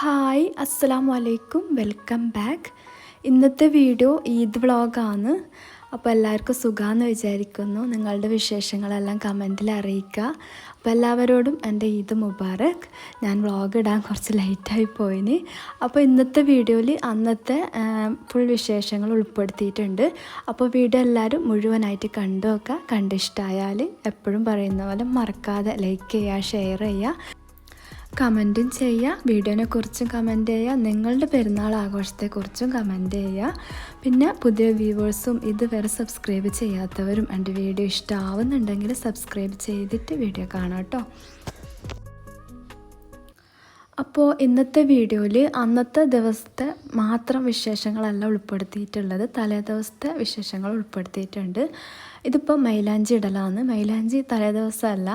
Hi അസ്സലാമു അലൈക്കും welcome back. ഇന്നത്തെ വീഡിയോ ഈദ് വ്ളോഗാണ്. അപ്പോൾ എല്ലാവർക്കും സുഖമാണെന്ന് വിചാരിക്കുന്നു. നിങ്ങളുടെ വിശേഷങ്ങളെല്ലാം കമൻറ്റിൽ അറിയിക്കുക. അപ്പോൾ എല്ലാവരോടും എൻ്റെ ഈദ് മുബാറക്. ഞാൻ വ്ളോഗ് ഇടാൻ കുറച്ച് ലേറ്റായി പോയിന്. അപ്പോൾ ഇന്നത്തെ വീഡിയോയിൽ അന്നത്തെ ഫുൾ വിശേഷങ്ങൾ ഉൾപ്പെടുത്തിയിട്ടുണ്ട്. അപ്പോൾ വീഡിയോ എല്ലാവരും മുഴുവനായിട്ട് കണ്ടു നോക്കുക. കണ്ടിഷ്ടമായാൽ എപ്പോഴും പറയുന്ന പോലെ മറക്കാതെ ലൈക്ക് ചെയ്യുക, ഷെയർ ചെയ്യുക, കമൻറ്റും ചെയ്യുക. വീഡിയോനെ കുറിച്ചും കമൻറ്റ് ചെയ്യുക. നിങ്ങളുടെ പെരുന്നാൾ ആഘോഷത്തെക്കുറിച്ചും കമൻറ്റ് ചെയ്യുക. പിന്നെ പുതിയ വ്യൂവേഴ്സും ഇതുവരെ സബ്സ്ക്രൈബ് ചെയ്യാത്തവരും എൻ്റെ വീഡിയോ ഇഷ്ടമാവുന്നുണ്ടെങ്കിൽ സബ്സ്ക്രൈബ് ചെയ്തിട്ട് വീഡിയോ കാണാം കേട്ടോ. അപ്പോൾ ഇന്നത്തെ വീഡിയോയിൽ അന്നത്തെ ദിവസത്തെ മാത്രം വിശേഷങ്ങളല്ല ഉൾപ്പെടുത്തിയിട്ടുള്ളത്, തലേ ദിവസത്തെ വിശേഷങ്ങൾ ഉൾപ്പെടുത്തിയിട്ടുണ്ട്. ഇതിപ്പോൾ മൈലാഞ്ചി ഇടലാണ്. മൈലാഞ്ചി തലേ ദിവസമല്ല,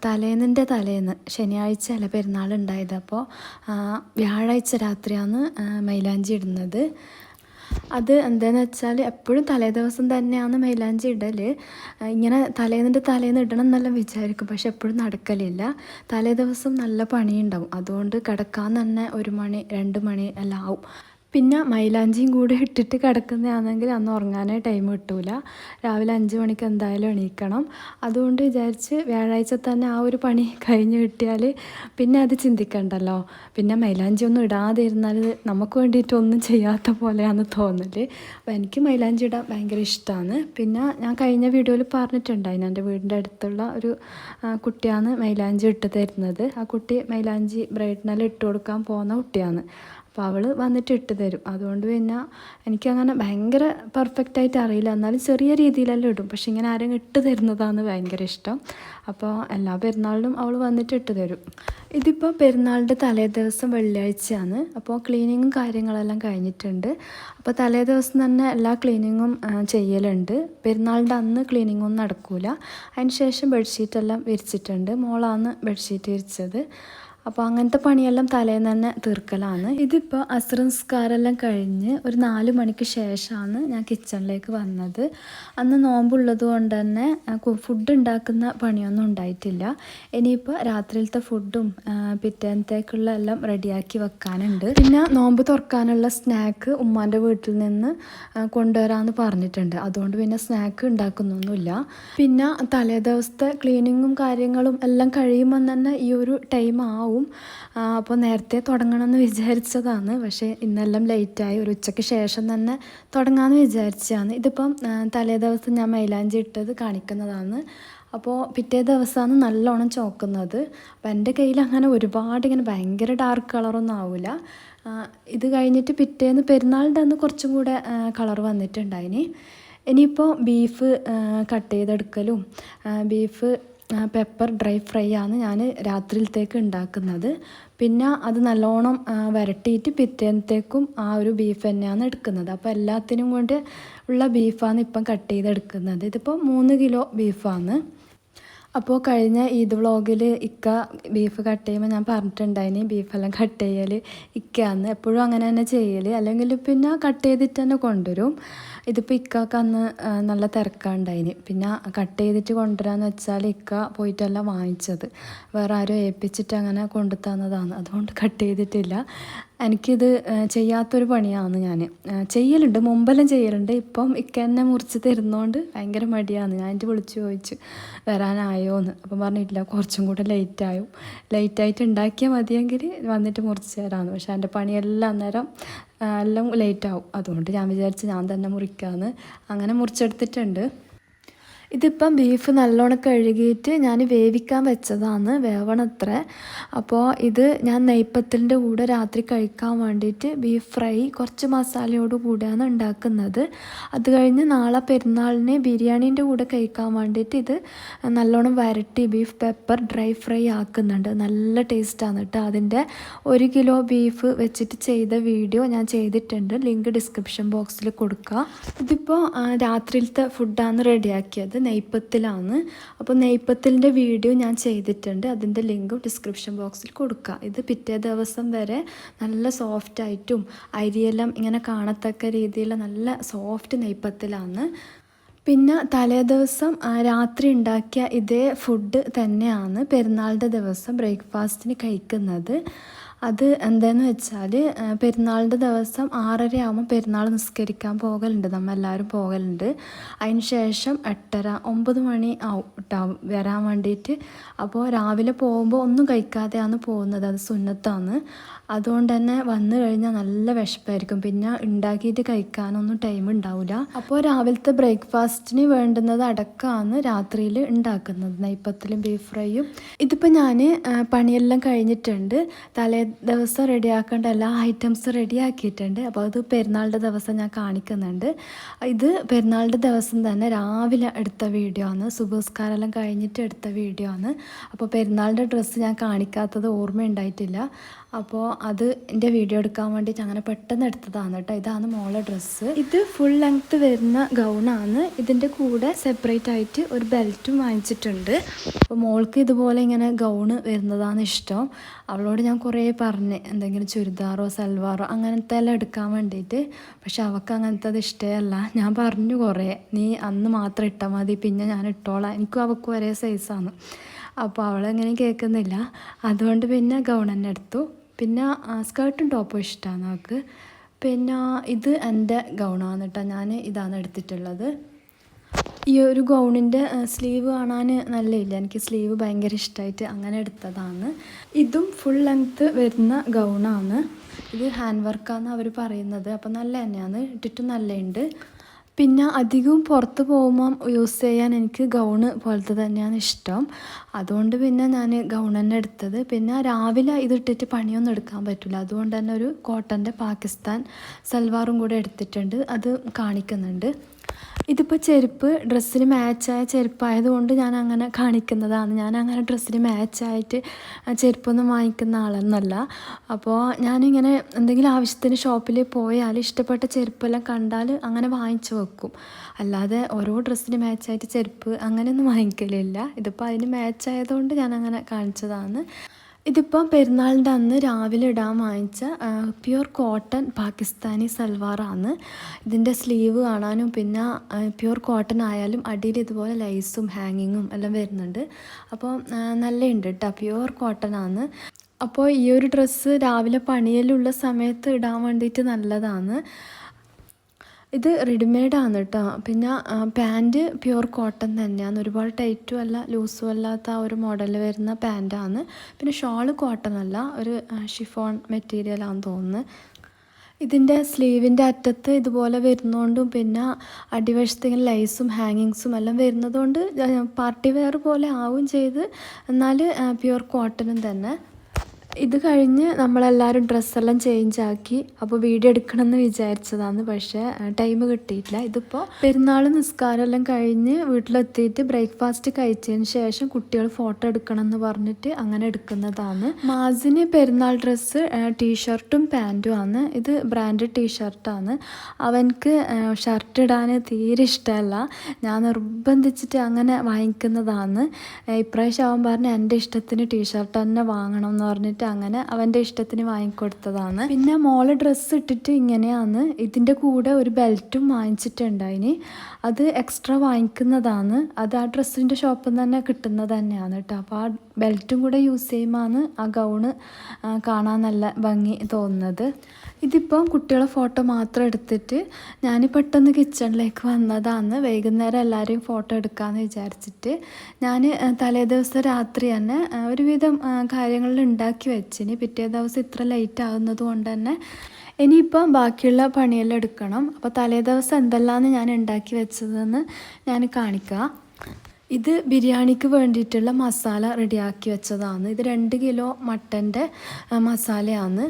തലേന്നിൻ്റെ തലേന്ന് ശനിയാഴ്ച അല്ല പെരുന്നാൾ ഉണ്ടായത്. അപ്പോൾ വ്യാഴാഴ്ച രാത്രിയാണ് മൈലാഞ്ചി ഇടുന്നത്. അത് എന്താണെന്ന് വെച്ചാൽ എപ്പോഴും തലേ ദിവസം തന്നെയാണ് മൈലാഞ്ചി ഇടൽ. ഇങ്ങനെ തലേന്ന് ഇടണം എന്നെല്ലാം വിചാരിക്കും, പക്ഷെ എപ്പോഴും നടക്കലില്ല. തലേ ദിവസം നല്ല പണിയുണ്ടാവും. അതുകൊണ്ട് കിടക്കാൻ തന്നെ 1 മണി 2 മണി എല്ലാം ആവും. പിന്നെ മൈലാഞ്ചിയും കൂടെ ഇട്ടിട്ട് കിടക്കുന്നതാണെങ്കിൽ അന്ന് ഉറങ്ങാനേ ടൈം കിട്ടൂല. രാവിലെ 5 മണിക്ക് എന്തായാലും എണീക്കണം. അതുകൊണ്ട് വിചാരിച്ച് വ്യാഴാഴ്ച തന്നെ ആ ഒരു പണി കഴിഞ്ഞ് കിട്ടിയാൽ പിന്നെ അത് ചിന്തിക്കണ്ടല്ലോ. പിന്നെ മൈലാഞ്ചി ഒന്നും ഇടാതെ ഇരുന്നാൽ നമുക്ക് വേണ്ടിയിട്ടൊന്നും ചെയ്യാത്ത പോലെയാണ് തോന്നൽ. അപ്പോൾ എനിക്ക് മൈലാഞ്ചി ഇടാൻ ഭയങ്കര ഇഷ്ടമാണ്. പിന്നെ ഞാൻ കഴിഞ്ഞ വീഡിയോയിൽ പറഞ്ഞിട്ടുണ്ടായിരുന്നു, എൻ്റെ വീടിൻ്റെ അടുത്തുള്ള ഒരു കുട്ടിയാണ് മൈലാഞ്ചി ഇട്ട് തരുന്നത്. ആ കുട്ടി മൈലാഞ്ചി ബ്രൈഡ്നെല്ലാം ഇട്ട് കൊടുക്കാൻ പോകുന്ന കുട്ടിയാണ്. അപ്പോൾ അവൾ വന്നിട്ട് ഇട്ട് തരും. അതുകൊണ്ട് പിന്നെ എനിക്കങ്ങനെ ഭയങ്കര പെർഫെക്റ്റായിട്ട് അറിയില്ല, എന്നാലും ചെറിയ രീതിയിലെല്ലാം ഇടും. പക്ഷെ ഇങ്ങനെ ആരെങ്കിലും ഇട്ട് തരുന്നതാണ് ഭയങ്കര ഇഷ്ടം. അപ്പോൾ എല്ലാ പെരുന്നാളിലും അവൾ വന്നിട്ട് ഇട്ട് തരും. ഇതിപ്പോൾ പെരുന്നാളിൻ്റെ തലേ ദിവസം വെള്ളിയാഴ്ചയാണ്. അപ്പോൾ ക്ലീനിങ്ങും കാര്യങ്ങളെല്ലാം കഴിഞ്ഞിട്ടുണ്ട്. അപ്പോൾ തലേ ദിവസം തന്നെ എല്ലാ ക്ലീനിങ്ങും ചെയ്യലുണ്ട്. പെരുന്നാളിൻ്റെ അന്ന് ക്ലീനിങ്ങൊന്നും നടക്കൂല. അതിന് ശേഷം ബെഡ്ഷീറ്റെല്ലാം വിരിച്ചിട്ടുണ്ട്. മോളാണ് ബെഡ്ഷീറ്റ് വിരിച്ചത്. അപ്പോൾ അങ്ങനത്തെ പണിയെല്ലാം തലേന്ന് തന്നെ തീർക്കലാണ്. ഇതിപ്പോൾ അസ്ർ നിസ്കാരമെല്ലാം കഴിഞ്ഞ് ഒരു 4 മണിക്ക് ശേഷമാണ് ഞാൻ കിച്ചണിലേക്ക് വന്നത്. അന്ന് നോമ്പുള്ളത് കൊണ്ട് തന്നെ ഫുഡ് ഉണ്ടാക്കുന്ന പണിയൊന്നും ഉണ്ടായിട്ടില്ല. ഇനിയിപ്പോൾ രാത്രിയിലത്തെ ഫുഡും പിറ്റേന്നത്തേക്കുള്ള എല്ലാം റെഡിയാക്കി വെക്കാനുണ്ട്. പിന്നെ നോമ്പ് തുറക്കാനുള്ള സ്നാക്ക് ഉമ്മാൻ്റെ വീട്ടിൽ നിന്ന് കൊണ്ടുവരാമെന്ന് പറഞ്ഞിട്ടുണ്ട്. അതുകൊണ്ട് പിന്നെ സ്നാക്ക് ഉണ്ടാക്കുന്നൊന്നുമില്ല. പിന്നെ തലേ ദിവസത്തെ ക്ലീനിങ്ങും കാര്യങ്ങളും എല്ലാം കഴിയുമ്പോൾ തന്നെ ഈ ഒരു ടൈം ആവും. അപ്പോൾ നേരത്തെ തുടങ്ങണമെന്ന് വിചാരിച്ചതാണ്, പക്ഷേ ഇന്നെല്ലാം ലേറ്റായി. ഒരു ഉച്ചയ്ക്ക് ശേഷം തന്നെ തുടങ്ങാമെന്ന് വിചാരിച്ചതാണ്. ഇതിപ്പം തലേ ദിവസം ഞാൻ മൈലാഞ്ചി ഇട്ടത് കാണിക്കുന്നതാണ്. അപ്പോൾ പിറ്റേ ദിവസമാണ് നല്ലോണം ചോക്കുന്നത്. അപ്പോൾ എൻ്റെ കയ്യിൽ അങ്ങനെ ഒരുപാട് ഇങ്ങനെ ഭയങ്കര ഡാർക്ക് കളറൊന്നും ആവില്ല. ഇത് കഴിഞ്ഞിട്ട് പിറ്റേന്ന് പെരുന്നാളിൻ്റെ അന്ന് കുറച്ചും കൂടെ കളർ വന്നിട്ടുണ്ടായിന്. ഇനിയിപ്പോൾ ബീഫ് കട്ട് ചെയ്തെടുക്കലും ബീഫ് പെപ്പർ ഡ്രൈ ഫ്രൈ ആണ് ഞാൻ രാത്രിയിലത്തേക്ക് ഉണ്ടാക്കുന്നത്. പിന്നെ അത് നല്ലോണം വരട്ടിയിട്ട് പിറ്റേന്നത്തേക്കും ആ ഒരു ബീഫ് തന്നെയാണ് എടുക്കുന്നത്. അപ്പോൾ എല്ലാത്തിനും കൊണ്ട് ഉള്ള ബീഫാണ് ഇപ്പം കട്ട് ചെയ്തെടുക്കുന്നത്. ഇതിപ്പോൾ 3 കിലോ ബീഫാണ്. അപ്പോൾ കഴിഞ്ഞ ഈദ് വ്ളോഗിൽ ഇക്ക ബീഫ് കട്ട് ചെയ്യുമ്പോൾ ഞാൻ പറഞ്ഞിട്ടുണ്ടായിന് ബീഫെല്ലാം കട്ട് ചെയ്യൽ ഇക്കയാണ്. എപ്പോഴും അങ്ങനെ തന്നെ ചെയ്യൽ, അല്ലെങ്കിൽ പിന്നെ കട്ട് ചെയ്തിട്ട് തന്നെ കൊണ്ടുവരും. ഇതിപ്പോൾ ഇക്കാക്ക് അന്ന് നല്ല തിരക്കാണ്ടായിന്. പിന്നെ കട്ട് ചെയ്തിട്ട് കൊണ്ടുവരാമെന്ന് വെച്ചാൽ ഇക്ക പോയിട്ടെല്ലാം വാങ്ങിച്ചത്, വേറെ ആരും ഏൽപ്പിച്ചിട്ട് അങ്ങനെ കൊണ്ടു തന്നതാണ്. അതുകൊണ്ട് കട്ട് ചെയ്തിട്ടില്ല. എനിക്കിത് ചെയ്യാത്തൊരു പണിയാണ്. ഞാൻ ചെയ്യലുണ്ട്, മുമ്പെല്ലാം ചെയ്യലുണ്ട്. ഇപ്പം ഇക്ക എന്നെ മുറിച്ച് തരുന്നതുകൊണ്ട് ഭയങ്കര മടിയാണ്. ഞാൻ എൻ്റെ വിളിച്ച് ചോദിച്ചു വരാനായോ എന്ന്. അപ്പം പറഞ്ഞിട്ടില്ല, കുറച്ചും കൂടെ ലേറ്റായിട്ട് ഉണ്ടാക്കിയാൽ മതിയെങ്കിൽ വന്നിട്ട് മുറിച്ച് തരാമെന്ന്. പക്ഷേ എൻ്റെ പണിയെല്ലാം അന്നേരം എല്ലാം ലേറ്റാവും. അതുകൊണ്ട് ഞാൻ വിചാരിച്ച് ഞാൻ തന്നെ മുറിക്കാമെന്ന്. അങ്ങനെ മുറിച്ചെടുത്തിട്ടുണ്ട്. ഇതിപ്പം ബീഫ് നല്ലോണം കഴുകിയിട്ട് ഞാൻ വേവിക്കാൻ വെച്ചതാണ്, വേവണത്ര. അപ്പോൾ ഇത് ഞാൻ നെയ്പ്പത്തിൻ്റെ കൂടെ രാത്രി കഴിക്കാൻ വേണ്ടിയിട്ട് ബീഫ് ഫ്രൈ കുറച്ച് മസാലയോട് കൂടെയാണ് ഉണ്ടാക്കുന്നത്. അത് കഴിഞ്ഞ് നാളെ പെരുന്നാളിന് ബിരിയാണീൻ്റെ കൂടെ കഴിക്കാൻ വേണ്ടിയിട്ട് ഇത് നല്ലോണം വരട്ടി ബീഫ് പെപ്പർ ഡ്രൈ ഫ്രൈ ആക്കുന്നുണ്ട്. നല്ല ടേസ്റ്റാണ് കേട്ടോ. അതിൻ്റെ 1 കിലോ ബീഫ് വെച്ചിട്ട് ചെയ്ത വീഡിയോ ഞാൻ ചെയ്തിട്ടുണ്ട്, ലിങ്ക് ഡിസ്ക്രിപ്ഷൻ ബോക്സിൽ കൊടുക്കുക. ഇതിപ്പോൾ രാത്രിയിലത്തെ ഫുഡാണ് റെഡിയാക്കിയത്, നെയ്പ്പത്തിലാണ്. അപ്പോൾ നെയ്പ്പത്തിലിൻ്റെ വീഡിയോ ഞാൻ ചെയ്തിട്ടുണ്ട്, അതിൻ്റെ ലിങ്കും ഡിസ്ക്രിപ്ഷൻ ബോക്സിൽ കൊടുക്കുക. ഇത് പിറ്റേ ദിവസം വരെ നല്ല സോഫ്റ്റായിട്ടും അരിയെല്ലാം ഇങ്ങനെ കാണത്തക്ക രീതിയിൽ നല്ല സോഫ്റ്റ് നെയ്പ്പത്തിലാണ്. പിന്നെ തലേ ദിവസം രാത്രി ഉണ്ടാക്കിയ ഇതേ ഫുഡ് തന്നെയാണ് പെരുന്നാളിൻ്റെ ദിവസം ബ്രേക്ക്ഫാസ്റ്റിന് കഴിക്കുന്നത്. അത് എന്താണെന്ന് വെച്ചാൽ പെരുന്നാളിൻ്റെ ദിവസം 6:30 ആകുമ്പോൾ പെരുന്നാൾ നിസ്കരിക്കാൻ പോകലുണ്ട്, നമ്മളെല്ലാവരും പോകലുണ്ട്. അതിന് ശേഷം 8:30 9 മണി ആവും കേട്ടോ വരാൻ വേണ്ടിയിട്ട്. അപ്പോൾ രാവിലെ പോകുമ്പോൾ ഒന്നും കഴിക്കാതെയാണ് പോകുന്നത്, അത് സുന്നത്താണ്. അതുകൊണ്ട് തന്നെ വന്നു കഴിഞ്ഞാൽ നല്ല വിശപ്പായിരിക്കും, പിന്നെ ഉണ്ടാക്കിയിട്ട് കഴിക്കാനൊന്നും ടൈം ഉണ്ടാവില്ല. അപ്പോൾ രാവിലത്തെ ബ്രേക്ക്ഫാസ്റ്റിന് വേണ്ടുന്നത് അടക്കമാണ് രാത്രിയിൽ ഉണ്ടാക്കുന്നത്, നെയ്പ്പത്തലും ബീഫ് ഫ്രൈയും. ഇതിപ്പോൾ ഞാൻ പണിയെല്ലാം കഴിഞ്ഞിട്ടുണ്ട്, തലേ ദിവസം റെഡിയാക്കേണ്ട എല്ലാ ഐറ്റംസും റെഡിയാക്കിയിട്ടുണ്ട്. അപ്പോൾ അത് പെരുന്നാളിൻ്റെ ദിവസം ഞാൻ കാണിക്കുന്നുണ്ട്. ഇത് പെരുന്നാളിൻ്റെ ദിവസം തന്നെ രാവിലെ എടുത്ത വീഡിയോ ആണ്, സുബഹ്സ്കാരെല്ലാം കഴിഞ്ഞിട്ട് എടുത്ത വീഡിയോ ആണ്. അപ്പോൾ പെരുന്നാളിൻ്റെ ഡ്രസ്സ് ഞാൻ കാണിക്കാത്തത് ഓർമ്മയുണ്ടായിട്ടില്ല, അപ്പോൾ അത് എൻ്റെ വീഡിയോ എടുക്കാൻ വേണ്ടിയിട്ട് അങ്ങനെ പെട്ടെന്ന് എടുത്തതാണ് കേട്ടോ. ഇതാണ് മോളെ ഡ്രസ്സ്. ഇത് ഫുൾ ലെങ്ത്ത് വരുന്ന ഗൗണാണ്. ഇതിൻ്റെ കൂടെ സെപ്പറേറ്റ് ആയിട്ട് ഒരു ബെൽറ്റും വാങ്ങിച്ചിട്ടുണ്ട്. അപ്പോൾ മോൾക്ക് ഇതുപോലെ ഇങ്ങനെ ഗൗണ് വരുന്നതാണ് ഇഷ്ടം. അവളോട് ഞാൻ കുറേ പറഞ്ഞ് എന്തെങ്കിലും ചുരിദാറോ സൽവാറോ അങ്ങനത്തെ എല്ലാം എടുക്കാൻ വേണ്ടിയിട്ട്, പക്ഷെ അവൾക്ക് അങ്ങനത്തെ അത് ഇഷ്ടമല്ല. ഞാൻ പറഞ്ഞു കുറേ, നീ അന്ന് മാത്രം ഇട്ടാൽ മതി, പിന്നെ ഞാൻ ഇട്ടോളാം, എനിക്കും അവൾക്കും ഒരേ സൈസാണ്. അപ്പോൾ അവളെങ്ങനെ കേൾക്കുന്നില്ല, അതുകൊണ്ട് പിന്നെ ഗൗൺ തന്നെ എടുത്തു. പിന്നെ സ്കേർട്ടും ടോപ്പും ഇഷ്ടമാണ് അവൾക്ക്. പിന്നെ ഇത് എൻ്റെ ഗൗണാണ് കേട്ടോ, ഞാൻ ഇതാണ് എടുത്തിട്ടുള്ളത്. ഈ ഒരു ഗൗണിൻ്റെ സ്ലീവ് കാണാൻ നല്ലയില്ല, എനിക്ക് സ്ലീവ് ഭയങ്കര ഇഷ്ടമായിട്ട് അങ്ങനെ എടുത്തതാണ്. ഇതും ഫുൾ ലെങ്ത്ത് വരുന്ന ഗൗണാണ്. ഇത് ഹാൻഡ് വർക്കാന്ന് അവർ പറയുന്നത്, അപ്പോൾ നല്ല തന്നെയാണ്, ഇട്ടിട്ടും നല്ലതുണ്ട്. പിന്നെ അധികവും പുറത്ത് പോകുമ്പം യൂസ് ചെയ്യാൻ എനിക്ക് ഗൗണ് പോലത്തെ തന്നെയാണ് ഇഷ്ടം, അതുകൊണ്ട് പിന്നെ ഞാൻ ഗൗൺ തന്നെ എടുത്തത്. പിന്നെ രാവിലെ ഇതിട്ടിട്ട് പണിയൊന്നും എടുക്കാൻ പറ്റില്ല, അതുകൊണ്ട് തന്നെ ഒരു കോട്ടൻ്റെ പാകിസ്ഥാൻ സൽവാറും കൂടെ എടുത്തിട്ടുണ്ട്, അത് കാണിക്കുന്നുണ്ട്. ഇതിപ്പോൾ ചെരുപ്പ് ഡ്രസ്സിന് മാച്ചായ ചെരുപ്പായതുകൊണ്ട് ഞാൻ അങ്ങനെ കാണിക്കുന്നതാണ്. ഞാൻ അങ്ങനെ ഡ്രസ്സിന് മാച്ചായിട്ട് ചെരുപ്പൊന്നും വാങ്ങിക്കുന്ന ആളൊന്നുമല്ല. അപ്പോൾ ഞാനിങ്ങനെ എന്തെങ്കിലും ആവശ്യത്തിന് ഷോപ്പിൽ പോയാൽ ഇഷ്ടപ്പെട്ട ചെരുപ്പെല്ലാം കണ്ടാൽ അങ്ങനെ വാങ്ങിച്ചു വെക്കും, അല്ലാതെ ഓരോ ഡ്രസ്സിന് മാച്ചായിട്ട് ചെരുപ്പ് അങ്ങനെയൊന്നും വാങ്ങിക്കലില്ല. ഇതിപ്പോൾ അതിന് മാച്ചായതുകൊണ്ട് ഞാൻ അങ്ങനെ കാണിച്ചതാണ്. ഇതിപ്പം പെരുന്നാളിൻ്റെ അന്ന് രാവിലെ ഇടാൻ വാങ്ങിച്ച പ്യുർ കോട്ടൺ പാകിസ്ഥാനി സൽവാറാണ്. ഇതിൻ്റെ സ്ലീവ് കാണാനും പിന്നെ പ്യുർ കോട്ടൺ ആയാലും അടിയിൽ ഇതുപോലെ ലൈസും ഹാങ്ങിങ്ങും എല്ലാം വരുന്നുണ്ട്. അപ്പോൾ നല്ലതുണ്ട് കേട്ടോ, പ്യുർ കോട്ടൺ ആണ്. അപ്പോൾ ഈ ഒരു ഡ്രസ്സ് രാവിലെ പണിയിലുള്ള സമയത്ത് ഇടാൻ വേണ്ടിയിട്ട് നല്ലതാണ്. ഇത് റെഡിമെയ്ഡാണ് കേട്ടോ. പിന്നെ പാൻറ്റ് പ്യുർ കോട്ടൺ തന്നെയാണ്, ഒരുപാട് ടൈറ്റും അല്ല ലൂസും അല്ലാത്ത ആ ഒരു മോഡലിൽ വരുന്ന പാൻറ്റാണ്. പിന്നെ ഷോള് കോട്ടൺ അല്ല, ഒരു ഷിഫോൺ മെറ്റീരിയലാണെന്ന് തോന്നുന്നു. ഇതിൻ്റെ സ്ലീവിൻ്റെ അറ്റത്ത് ഇതുപോലെ വരുന്നതുകൊണ്ടും പിന്നെ അടിവശത്ത് ഇങ്ങനെ ലൈസും ഹാങ്ങിങ്സും എല്ലാം വരുന്നതുകൊണ്ട് പാർട്ടി വെയർ പോലെ ആവും ചെയ്ത്, എന്നാൽ പ്യുർ കോട്ടണും തന്നെ. ഇത് കഴിഞ്ഞ് നമ്മളെല്ലാവരും ഡ്രസ്സെല്ലാം ചേഞ്ചാക്കി. അപ്പോൾ വീഡിയോ എടുക്കണമെന്ന് വിചാരിച്ചതാണ്, പക്ഷേ ടൈം കിട്ടിയിട്ടില്ല. ഇതിപ്പോൾ പെരുന്നാൾ നിസ്കാരമെല്ലാം കഴിഞ്ഞ് വീട്ടിലെത്തിയിട്ട് ബ്രേക്ക്ഫാസ്റ്റ് കഴിച്ചതിന് ശേഷം കുട്ടികൾ ഫോട്ടോ എടുക്കണം എന്ന് പറഞ്ഞിട്ട് അങ്ങനെ എടുക്കുന്നതാണ്. മാസിന് പെരുന്നാൾ ഡ്രസ്സ് ടീഷർട്ടും പാൻറ്റും ആണ്. ഇത് ബ്രാൻഡഡ് ടീഷർട്ടാണ്. അവനക്ക് ഷർട്ട് ഇടാൻ തീരെ ഇഷ്ടമല്ല, ഞാൻ നിർബന്ധിച്ചിട്ട് അങ്ങനെ വാങ്ങിക്കുന്നതാണ്. ഇപ്രാവശ്യം അവൻ പറഞ്ഞ് എൻ്റെ ഇഷ്ടത്തിന് ടീഷർട്ട് തന്നെ വാങ്ങണം എന്ന് പറഞ്ഞിട്ട് അങ്ങനെ അവൻ്റെ ഇഷ്ടത്തിന് വാങ്ങിക്കൊടുത്തതാണ്. പിന്നെ മോള് ഡ്രസ്സ് ഇട്ടിട്ട് ഇങ്ങനെയാണ്. ഇതിൻ്റെ കൂടെ ഒരു ബെൽറ്റും വാങ്ങിച്ചിട്ടുണ്ടായിന്, അത് എക്സ്ട്രാ വാങ്ങിക്കുന്നതാണ്. അത് ആ ഡ്രസ്സിൻ്റെ ഷോപ്പിൽ നിന്ന് തന്നെ കിട്ടുന്നത് തന്നെയാണ് കേട്ടോ. അപ്പോൾ ആ ബെൽറ്റും കൂടെ യൂസ് ചെയ്യുമ്പോഴാണ് ആ ഗൗണ് കാണാൻ നല്ല ഭംഗി തോന്നുന്നത്. ഇതിപ്പം കുട്ടികളെ ഫോട്ടോ മാത്രം എടുത്തിട്ട് ഞാൻ പെട്ടെന്ന് കിച്ചണിലേക്ക് വന്നതാണ്. വൈകുന്നേരം എല്ലാവരെയും ഫോട്ടോ എടുക്കാമെന്ന് വിചാരിച്ചിട്ട് ഞാൻ തലേ ദിവസം രാത്രി തന്നെ ഒരുവിധം കാര്യങ്ങളിൽ ഉണ്ടാക്കി വെച്ചിന്. പിറ്റേ ദിവസം ഇത്ര ലേറ്റ് ആകുന്നത് കൊണ്ട് തന്നെ ഇനിയിപ്പം ബാക്കിയുള്ള പണിയെല്ലാം എടുക്കണം. അപ്പോൾ തലേ ദിവസം എന്തെല്ലാമാണ് ഞാൻ ഉണ്ടാക്കി വെച്ചതെന്ന് ഞാൻ കാണിക്കാം. ഇത് ബിരിയാണിക്ക് വേണ്ടിയിട്ടുള്ള മസാല റെഡിയാക്കി വെച്ചതാണ്. ഇത് 2 കിലോ മട്ടൻ്റെ മസാലയാണ്.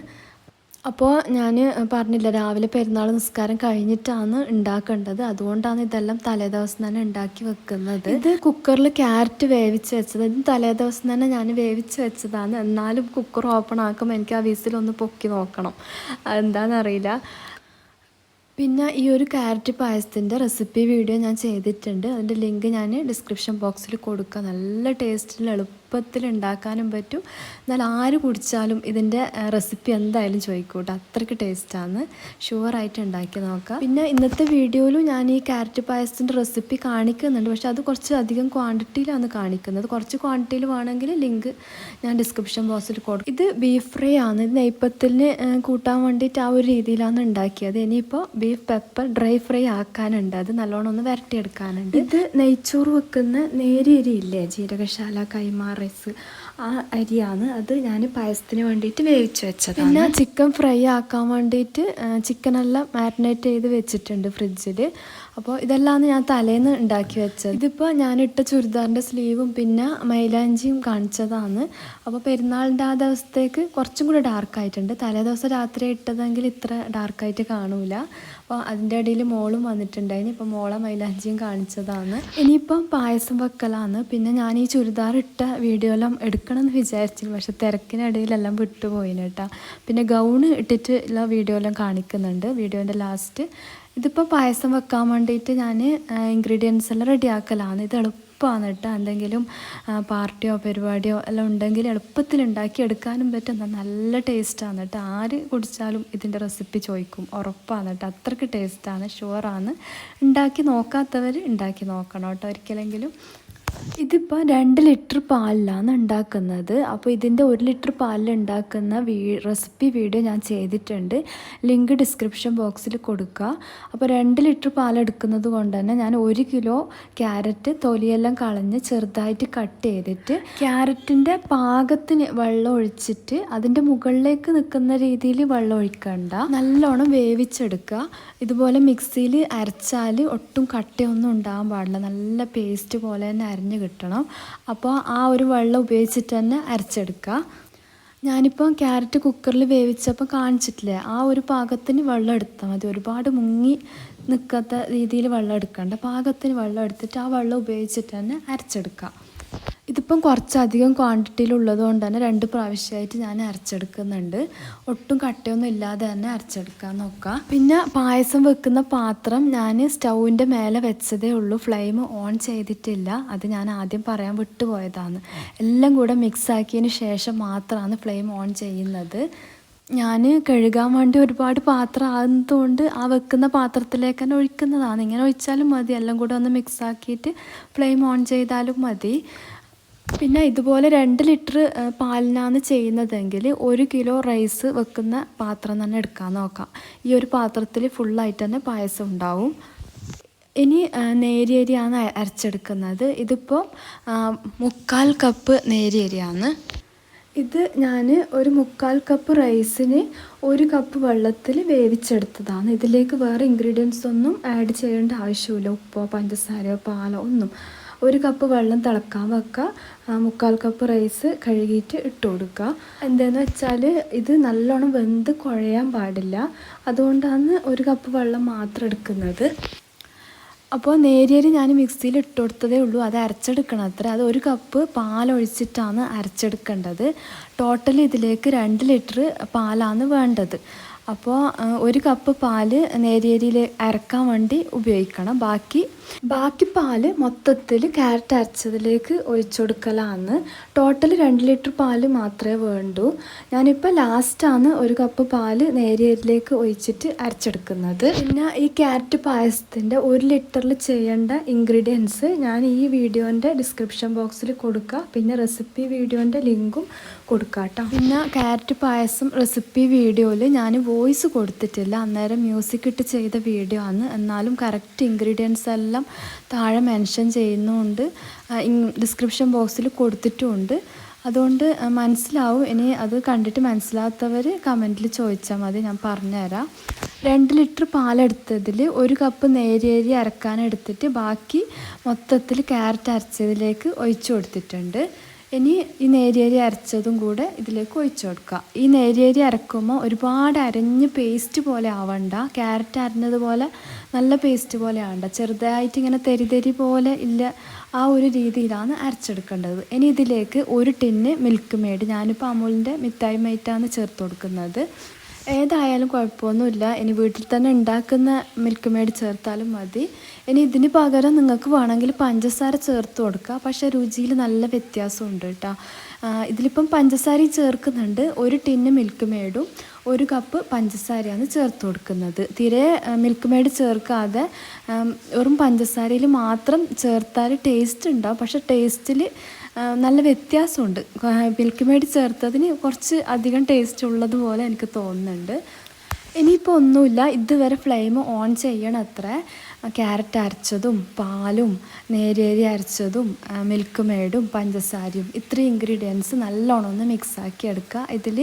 അപ്പോൾ ഞാൻ പറഞ്ഞില്ല, രാവിലെ പെരുന്നാൾ നിസ്കാരം കഴിഞ്ഞിട്ടാണ് ഉണ്ടാക്കേണ്ടത്, അതുകൊണ്ടാണ് ഇതെല്ലാം തലേദിവസം തന്നെ ഉണ്ടാക്കി വെക്കുന്നത്. ഇത് കുക്കറിൽ ക്യാരറ്റ് വേവിച്ച് വെച്ചത്, ഇത് തലേദിവസം തന്നെ ഞാൻ വേവിച്ച് വെച്ചതാണ്. എന്നാലും കുക്കർ ഓപ്പൺ ആക്കുമ്പോൾ എനിക്ക് ആ വിസിലൊന്ന് പൊക്കി നോക്കണം, എന്താണെന്നറിയില്ല. പിന്നെ ഈ ഒരു ക്യാരറ്റ് പായസത്തിൻ്റെ റെസിപ്പി വീഡിയോ ഞാൻ ചെയ്തിട്ടുണ്ട്, അതിൻ്റെ ലിങ്ക് ഞാൻ ഡിസ്ക്രിപ്ഷൻ ബോക്സിൽ കൊടുക്കാം. നല്ല ടേസ്റ്റിൽ എളുപ്പത്തിൽ ഉണ്ടാക്കാനും പറ്റും. എന്നാൽ ആര് കുടിച്ചാലും ഇതിൻ്റെ റെസിപ്പി എന്തായാലും ചോദിക്കും കേട്ടോ. അത്രയ്ക്ക് ടേസ്റ്റാണ്. ഷുവറായിട്ട് ഉണ്ടാക്കി നോക്കാം. പിന്നെ ഇന്നത്തെ വീഡിയോയിലും ഞാൻ ഈ ക്യാരറ്റ് പായസത്തിൻ്റെ റെസിപ്പി കാണിക്കുന്നുണ്ട്. പക്ഷെ അത് കുറച്ച് അധികം ക്വാണ്ടിറ്റിയിലാണ് കാണിക്കുന്നത്. കുറച്ച് ക്വാണ്ടിറ്റിയിൽ വേണമെങ്കിൽ ലിങ്ക് ഞാൻ ഡിസ്ക്രിപ്ഷൻ ബോക്സിൽ കൊടുക്കും. ഇത് ബീഫ് ഫ്രൈ ആണ്. ഇത് നെയ്പ്പത്തിന് കൂട്ടാൻ വേണ്ടിയിട്ട് ആ ഒരു രീതിയിലാണ് ഉണ്ടാക്കിയത്. ഇനിയിപ്പോൾ ബീഫ് പെപ്പർ ഡ്രൈ ഫ്രൈ ആക്കാനുണ്ട്. അത് നല്ലോണം ഒന്ന് വരട്ടിയെടുക്കാനുണ്ട്. ഇത് നെയ്ച്ചോറ് വെക്കുന്ന നേരിയ അരി ഇല്ലേ, ജീരകശാല കൈമാ റൈസ്, ആ അരിയാണ്. അത് ഞാൻ പായസത്തിന് വേണ്ടിയിട്ട് വേവിച്ച് വെച്ചത്. പിന്നെ ചിക്കൻ ഫ്രൈ ആക്കാൻ വേണ്ടിയിട്ട് ചിക്കനെല്ലാം മാരിനേറ്റ് ചെയ്ത് വെച്ചിട്ടുണ്ട് ഫ്രിഡ്ജിൽ. അപ്പോൾ ഇതെല്ലാം ഞാൻ തലേന്ന് ഉണ്ടാക്കി വെച്ചത്. ഇതിപ്പോൾ ഞാനിട്ട ചുരിദാറിൻ്റെ സ്ലീവും പിന്നെ മൈലാഞ്ചിയും കാണിച്ചതാണ്. അപ്പോൾ പെരുന്നാളിൻ്റെ ആ ദിവസത്തേക്ക് കുറച്ചും കൂടി ഡാർക്കായിട്ടുണ്ട്. തലേ ദിവസം രാത്രി ഇട്ടതെങ്കിൽ ഇത്ര ഡാർക്കായിട്ട് കാണൂല. അപ്പോൾ അതിൻ്റെ ഇടയിൽ മോളും വന്നിട്ടുണ്ടായിന്. ഇപ്പോൾ മോളെ മൈലാഞ്ചിയും കാണിച്ചതാണ്. ഇനിയിപ്പം പായസം വെക്കലാണ്. പിന്നെ ഞാൻ ഈ ചുരിദാർ ഇട്ട വീഡിയോ എല്ലാം എടുക്കണം എന്ന് വിചാരിച്ചിരുന്നു. പക്ഷെ തിരക്കിനിടയിലെല്ലാം വിട്ടുപോയിന് കേട്ടോ. പിന്നെ ഗൗണ് ഇട്ടിട്ട് ഉള്ള വീഡിയോ എല്ലാം കാണിക്കുന്നുണ്ട് വീഡിയോൻ്റെ ലാസ്റ്റ്. ഇതിപ്പോൾ പായസം വെക്കാൻ വേണ്ടിയിട്ട് ഞാൻ ഇൻഗ്രീഡിയൻസ് എല്ലാം റെഡിയാക്കലാണ്. ഇത് എളുപ്പമാണ് കേട്ടോ. എന്തെങ്കിലും പാർട്ടിയോ പരിപാടിയോ എല്ലാം ഉണ്ടെങ്കിൽ എളുപ്പത്തിൽ ഉണ്ടാക്കി എടുക്കാനും പറ്റും. നല്ല ടേസ്റ്റാണ് കേട്ടോ. ആര് കുടിച്ചാലും ഇതിൻ്റെ റെസിപ്പി ചോദിക്കും, ഉറപ്പാണ് കേട്ടോ. അത്രയ്ക്ക് ടേസ്റ്റാണ്, ഷുവറാണ്. ഉണ്ടാക്കി നോക്കാത്തവർ ഉണ്ടാക്കി നോക്കണം കേട്ടോ ഒരിക്കലെങ്കിലും. ഇതിപ്പോൾ 2 ലിറ്റർ പാലിലാണ് ഉണ്ടാക്കുന്നത്. അപ്പോൾ ഇതിൻ്റെ 1 ലിറ്റർ പാലിൽ ഉണ്ടാക്കുന്ന റെസിപ്പി വീഡിയോ ഞാൻ ചെയ്തിട്ടുണ്ട്. ലിങ്ക് ഡിസ്ക്രിപ്ഷൻ ബോക്സിൽ കൊടുക്കുക. അപ്പോൾ 2 ലിറ്റർ പാലെടുക്കുന്നത് കൊണ്ട് തന്നെ ഞാൻ 1 കിലോ ക്യാരറ്റ് തൊലിയെല്ലാം കളഞ്ഞ് ചെറുതായിട്ട് കട്ട് ചെയ്തിട്ട് ക്യാരറ്റിൻ്റെ പാകത്തിന് വെള്ളം ഒഴിച്ചിട്ട് അതിൻ്റെ മുകളിലേക്ക് നിൽക്കുന്ന രീതിയിൽ വെള്ളം ഒഴിക്കണ്ട, നല്ലോണം വേവിച്ചെടുക്കുക. ഇതുപോലെ മിക്സിയിൽ അരച്ചാൽ ഒട്ടും കട്ടയൊന്നും ഉണ്ടാകാൻ പാടില്ല. നല്ല പേസ്റ്റ് പോലെ തന്നെ അരഞ്ഞ് കിട്ടണം. അപ്പോൾ ആ ഒരു വെള്ളം ഉപയോഗിച്ചിട്ട് തന്നെ അരച്ചെടുക്കുക. ഞാനിപ്പോൾ ക്യാരറ്റ് കുക്കറിൽ വേവിച്ചപ്പോൾ കാണിച്ചിട്ടില്ലേ, ആ ഒരു പാകത്തിന് വെള്ളം എടുത്താൽ മതി. ഒരുപാട് മുങ്ങി നിൽക്കാത്ത രീതിയിൽ വെള്ളം എടുക്കണ്ട. പാകത്തിന് വെള്ളം എടുത്തിട്ട് ആ വെള്ളം ഉപയോഗിച്ചിട്ട് തന്നെ അരച്ചെടുക്കുക. ഇതിപ്പം കുറച്ചധികം ക്വാണ്ടിറ്റിയിലുള്ളത് കൊണ്ട് തന്നെ 2 പ്രാവശ്യമായിട്ട് ഞാൻ അരച്ചെടുക്കുന്നുണ്ട്. ഒട്ടും കട്ടയൊന്നും ഇല്ലാതെ തന്നെ അരച്ചെടുക്കാൻ നോക്കുക. പിന്നെ പായസം വെക്കുന്ന പാത്രം ഞാൻ സ്റ്റൗവിൻ്റെ മേലെ വെച്ചതേ ഉള്ളൂ. ഫ്ലെയിം ഓൺ ചെയ്തിട്ടില്ല. അത് ഞാൻ ആദ്യം പറയാൻ വിട്ടുപോയതാണ്. എല്ലാം കൂടെ മിക്സ് ആക്കിയതിന് ശേഷം മാത്രമാണ് ഫ്ലെയിം ഓൺ ചെയ്യുന്നത്. ഞാൻ കഴുകാൻ വേണ്ടി ഒരുപാട് പാത്രം ആകുന്നതുകൊണ്ട് ആ വെക്കുന്ന പാത്രത്തിലേക്ക് തന്നെ ഒഴിക്കുന്നതാണ്. ഇങ്ങനെ ഒഴിച്ചാലും മതി. എല്ലാം കൂടെ ഒന്ന് മിക്സ് ആക്കിയിട്ട് ഫ്ലെയിം ഓൺ ചെയ്താലും മതി. പിന്നെ ഇതുപോലെ 2 ലിറ്റർ പാലിനാണ് ചെയ്യുന്നതെങ്കിൽ 1 കിലോ റൈസ് വെക്കുന്ന പാത്രം തന്നെ എടുക്കാൻ നോക്കാം. ഈ ഒരു പാത്രത്തിൽ ഫുള്ളായിട്ട് തന്നെ പായസം ഉണ്ടാവും. ഇനി നേരിയരിയാണ് അരച്ചെടുക്കുന്നത്. ഇതിപ്പോൾ 3/4 കപ്പ് നേരിയരിയാണ്. ഇത് ഞാൻ ഒരു 3/4 കപ്പ് റൈസിന് 1 കപ്പ് വെള്ളത്തിൽ വേവിച്ചെടുത്തതാണ്. ഇതിലേക്ക് വേറെ ഇൻഗ്രീഡിയൻസ് ഒന്നും ആഡ് ചെയ്യേണ്ട ആവശ്യമില്ല. ഉപ്പോ പഞ്ചസാരയോ പാലോ ഒന്നും. 1 കപ്പ് വെള്ളം തിളക്കാൻ വെക്കുക. 3/4 കപ്പ് റൈസ് കഴുകിയിട്ട് ഇട്ട് കൊടുക്കുക. എന്താണെന്ന് വെച്ചാൽ ഇത് നല്ലോണം വെന്ത് കുഴയാൻ പാടില്ല. അതുകൊണ്ടാണ് 1 കപ്പ് വെള്ളം മാത്രം എടുക്കുന്നത്. അപ്പോൾ നേരിയരി ഞാൻ മിക്സിയിൽ ഇട്ട് കൊടുത്തതേ ഉള്ളൂ. അത് അരച്ചെടുക്കണം അത്ര. അത് 1 കപ്പ് പാലൊഴിച്ചിട്ടാണ് അരച്ചെടുക്കേണ്ടത്. ടോട്ടൽ ഇതിലേക്ക് 2 ലിറ്റർ പാലാണ് വേണ്ടത്. അപ്പോൾ 1 കപ്പ് പാല് നേരിയരിയിൽ അരക്കാൻ വേണ്ടി ഉപയോഗിക്കണം. ബാക്കി പാല് മൊത്തത്തിൽ ക്യാരറ്റ് അരച്ചതിലേക്ക് ഒഴിച്ചു കൊടുക്കലാണ്. ടോട്ടൽ 2 ലിറ്റർ പാല് മാത്രമേ വേണ്ടൂ. ഞാനിപ്പോൾ ലാസ്റ്റാണ് 1 കപ്പ് പാല് നേരിയരിയിലേക്ക് ഒഴിച്ചിട്ട് അരച്ചെടുക്കുന്നത്. പിന്നെ ഈ ക്യാരറ്റ് പായസത്തിൻ്റെ 1 ലിറ്ററിൽ ചെയ്യേണ്ട ഇൻഗ്രീഡിയൻസ് ഞാൻ ഈ വീഡിയോൻ്റെ ഡിസ്ക്രിപ്ഷൻ ബോക്സിൽ കൊടുക്കുക. പിന്നെ റെസിപ്പി വീഡിയോൻ്റെ ലിങ്കും കൊടുക്കുക കേട്ടോ. പിന്നെ ക്യാരറ്റ് പായസം റെസിപ്പി വീഡിയോയിൽ ഞാൻ വോയിസ് കൊടുത്തിട്ടില്ല. അന്നേരം മ്യൂസിക് ഇട്ട് ചെയ്ത വീഡിയോ ആണ്. എന്നാലും കറക്റ്റ് ഇൻഗ്രീഡിയൻസ് എല്ലാം താഴെ മെൻഷൻ ചെയ്യുന്നുണ്ട്, ഡിസ്ക്രിപ്ഷൻ ബോക്സിൽ കൊടുത്തിട്ടുമുണ്ട്. അതുകൊണ്ട് മനസ്സിലാവും. ഇനി അത് കണ്ടിട്ട് മനസ്സിലാത്തവർ കമൻറ്റിൽ ചോദിച്ചാൽ മതി, ഞാൻ പറഞ്ഞുതരാം. 2 ലിറ്റർ പാലെടുത്തതിൽ 1 കപ്പ് നേരിയരി അരക്കാനെടുത്തിട്ട് ബാക്കി മൊത്തത്തിൽ ക്യാരറ്റ് അരച്ചതിലേക്ക് ഒഴിച്ചു കൊടുത്തിട്ടുണ്ട്. ഇനി ഈ നേരിയരി അരച്ചതും കൂടെ ഇതിലേക്ക് ഒഴിച്ചു കൊടുക്കുക. ഈ നേരിയരി അരക്കുമ്പോൾ ഒരുപാട് അരഞ്ഞ് പേസ്റ്റ് പോലെ ആവണ്ട. ക്യാരറ്റ് അരഞ്ഞതുപോലെ നല്ല പേസ്റ്റ് പോലെ ആവണ്ട. ചെറുതായിട്ട് ഇങ്ങനെ തെരി പോലെ ഇല്ല, ആ ഒരു രീതിയിലാണ് അരച്ചെടുക്കേണ്ടത്. ഇനി ഇതിലേക്ക് 1 ടിന്ന് മിൽക്ക് മെയ്ഡ്, ഞാനിപ്പോൾ അമൂലിൻ്റെ മിഠായി മൈറ്റാണ് ചേർത്ത് കൊടുക്കുന്നത്. ഏതായാലും കുഴപ്പമൊന്നുമില്ല. ഇനി വീട്ടിൽ തന്നെ ഉണ്ടാക്കുന്ന മിൽക്ക് മെയ്ഡ് ചേർത്താലും മതി. ഇനി ഇതിന് പകരം നിങ്ങൾക്ക് വേണമെങ്കിൽ പഞ്ചസാര ചേർത്ത് കൊടുക്കുക. പക്ഷേ രുചിയിൽ നല്ല വ്യത്യാസമുണ്ട് കേട്ടോ. ഇതിലിപ്പം പഞ്ചസാര ചേർക്കുന്നുണ്ട്. ഒരു ടിന്ന് മിൽക്ക് മെയ്ഡും 1 കപ്പ് പഞ്ചസാരയാണ് ചേർത്ത് കൊടുക്കുന്നത്. തീരെ മിൽക്ക് മെയ്ഡ് ചേർക്കാതെ വെറും പഞ്ചസാരയിൽ മാത്രം ചേർത്താൽ ടേസ്റ്റ് ഉണ്ടാവും. പക്ഷേ ടേസ്റ്റിൽ നല്ല വ്യത്യാസമുണ്ട്. മിൽക്ക് മെയ്ഡ് ചേർത്തതിന് കുറച്ച് അധികം ടേസ്റ്റ് ഉള്ളതുപോലെ എനിക്ക് തോന്നുന്നുണ്ട്. ഇനിയിപ്പോൾ ഒന്നുമില്ല, ഇതുവരെ ഫ്ലെയിം ഓൺ ചെയ്യണം അത്ര. ക്യാരറ്റ് അരച്ചതും പാലും നേരിയരി അരച്ചതും മിൽക്ക് മെയ്ഡും പഞ്ചസാരയും ഇത്രയും ഇൻഗ്രീഡിയൻസ് നല്ലോണം ഒന്ന് മിക്സാക്കി എടുക്കുക. ഇതിൽ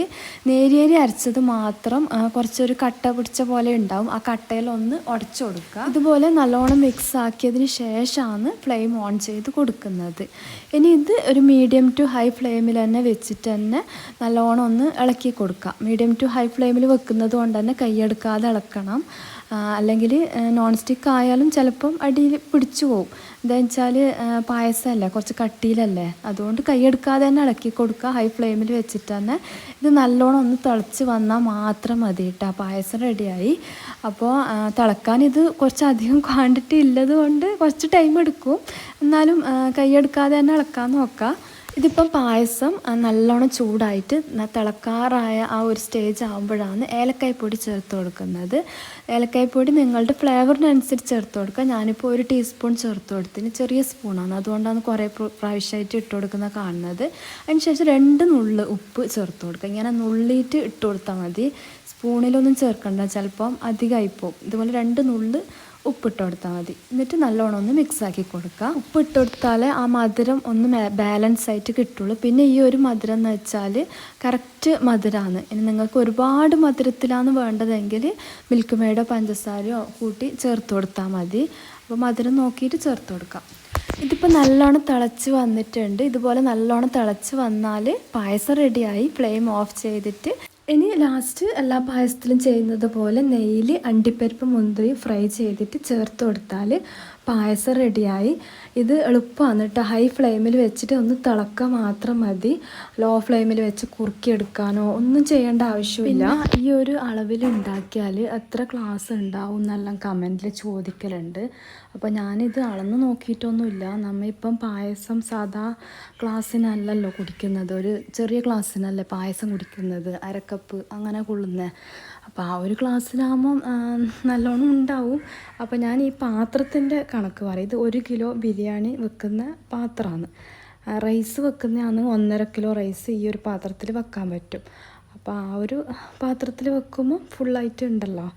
നേരിയരി അരച്ചത് മാത്രം കുറച്ചൊരു കട്ട പിടിച്ച പോലെ ഉണ്ടാവും. ആ കട്ടയിലൊന്ന് ഉടച്ചു കൊടുക്കുക. ഇതുപോലെ നല്ലോണം മിക്സ് ആക്കിയതിന് ശേഷമാണ് ഫ്ലെയിം ഓൺ ചെയ്ത് കൊടുക്കുന്നത്. ഇനി ഇത് ഒരു മീഡിയം ടു ഹൈ ഫ്ലെയിമിൽ തന്നെ വെച്ചിട്ട് തന്നെ നല്ലോണം ഒന്ന് ഇളക്കി കൊടുക്കുക. മീഡിയം ടു ഹൈ ഫ്ലെയിമിൽ വെക്കുന്നത് കൊണ്ട് തന്നെ കൈയെടുക്കാതെ ഇളക്കണം. അല്ലെങ്കിൽ നോൺ സ്റ്റിക്ക് ആയാലും ചിലപ്പം അടിയിൽ പിടിച്ചു പോകും. എന്താണെന്ന് വെച്ചാൽ പായസമല്ലേ, കുറച്ച് കട്ടിയിലല്ലേ, അതുകൊണ്ട് കൈയെടുക്കാതെ തന്നെ ഇളക്കി കൊടുക്കുക. ഹൈ ഫ്ലെയിമിൽ വെച്ചിട്ട് തന്നെ ഇത് നല്ലോണം ഒന്ന് തിളച്ച് വന്നാൽ മാത്രം മതി കേട്ടോ. പായസം റെഡിയായി. അപ്പോൾ തിളക്കാൻ ഇത് കുറച്ചധികം ക്വാണ്ടിറ്റി ഉള്ളത് കൊണ്ട് കുറച്ച് ടൈം എടുക്കും. എന്നാലും കൈയെടുക്കാതെ തന്നെ ഇളക്കാൻ നോക്കുക. ഇതിപ്പം പായസം നല്ലോണം ചൂടായിട്ട് തിളക്കാറായ ആ ഒരു സ്റ്റേജ് ആകുമ്പോഴാണ് ഏലക്കായ്പ്പൊടി ചേർത്ത് കൊടുക്കുന്നത്. ഏലക്കായ്പ്പൊടി നിങ്ങളുടെ ഫ്ലേവറിനനുസരിച്ച് ചേർത്ത് കൊടുക്കുക. ഞാനിപ്പോൾ 1 ടീസ്പൂൺ ചേർത്ത് കൊടുത്തിന്. ചെറിയ സ്പൂണാണ്, അതുകൊണ്ടാണ് കുറേ പ്രാവശ്യമായിട്ട് ഇട്ട് കൊടുക്കുന്നത് കാണുന്നത്. അതിനുശേഷം 2 നുള്ള് ഉപ്പ് ചേർത്ത് കൊടുക്കുക. ഇങ്ങനെ നുള്ളിയിട്ട് ഇട്ട് കൊടുത്താൽ മതി. സ്പൂണിലൊന്നും ചേർക്കണ്ട, ചിലപ്പം അധികമായിപ്പോവും. ഇതുപോലെ 2 നുള്ള് ഉപ്പിട്ട് കൊടുത്താൽ മതി. എന്നിട്ട് നല്ലോണം ഒന്ന് മിക്സാക്കി കൊടുക്കുക. ഉപ്പിട്ട് കൊടുത്താൽ ആ മധുരം ഒന്ന് ബാലൻസ് ആയിട്ട് കിട്ടുള്ളൂ. പിന്നെ ഈ ഒരു മധുരം എന്ന് വെച്ചാൽ കറക്റ്റ് മധുരമാണ്. ഇനി നിങ്ങൾക്ക് ഒരുപാട് മധുരത്തിലാണ് വേണ്ടതെങ്കിൽ മിൽക്ക് മെയ്ഡോ പഞ്ചസാരയോ കൂട്ടി ചേർത്ത് കൊടുത്താൽ മതി. അപ്പോൾ മധുരം നോക്കിയിട്ട് ചേർത്ത് കൊടുക്കാം. ഇതിപ്പോൾ നല്ലോണം തിളച്ച് വന്നിട്ടുണ്ട്. ഇതുപോലെ നല്ലോണം തിളച്ച് വന്നാൽ പായസം റെഡിയായി. ഫ്ലെയിം ഓഫ് ചെയ്തിട്ട് ഇനി ലാസ്റ്റ് എല്ലാ പായസത്തിലും ചെയ്യുന്നത് പോലെ നെയ്യിൽ അണ്ടിപ്പരിപ്പ് മുന്തിരി ഫ്രൈ ചെയ്തിട്ട് ചേർത്ത് കൊടുത്താൽ പായസം റെഡിയായി. ഇത് എളുപ്പമാണ് കേട്ടോ. ഹൈ ഫ്ലെയിമിൽ വെച്ചിട്ട് ഒന്ന് തിളക്കുക മാത്രം മതി. ലോ ഫ്ലെയിമിൽ വെച്ച് കുറുക്കിയെടുക്കാനോ ഒന്നും ചെയ്യേണ്ട ആവശ്യമില്ല. ഈ ഒരു അളവിൽ ഉണ്ടാക്കിയാൽ എത്ര ഗ്ലാസ് ഉണ്ടാവും എന്നെല്ലാം കമൻറ്റിൽ ചോദിക്കലുണ്ട്. അപ്പോൾ ഞാനിത് അളന്ന് നോക്കിയിട്ടൊന്നുമില്ല. നമ്മളിപ്പം പായസം സാധാ ഗ്ലാസ്സിനല്ലല്ലോ കുടിക്കുന്നത്, ഒരു ചെറിയ ഗ്ലാസ്സിനല്ലേ പായസം കുടിക്കുന്നത്, 1/2 കപ്പ് അങ്ങനെ കൊള്ളുന്നത്. അപ്പോൾ ആ ഒരു ഗ്ലാസ്സിലാകുമ്പം നല്ലോണം ഉണ്ടാവും. അപ്പോൾ ഞാൻ ഈ പാത്രത്തിൻ്റെ കണക്ക് പറയും. ഇത് 1 കിലോ ബിരിയാണി വെക്കുന്ന പാത്രമാണ്. റൈസ് വെക്കുന്നതാണ് 1.5 കിലോ റൈസ് ഈ ഒരു പാത്രത്തിൽ വെക്കാൻ പറ്റും. അപ്പോൾ ആ ഒരു പാത്രത്തിൽ വെക്കുമ്പോൾ ഫുള്ളായിട്ട് ഉണ്ടല്ലോ.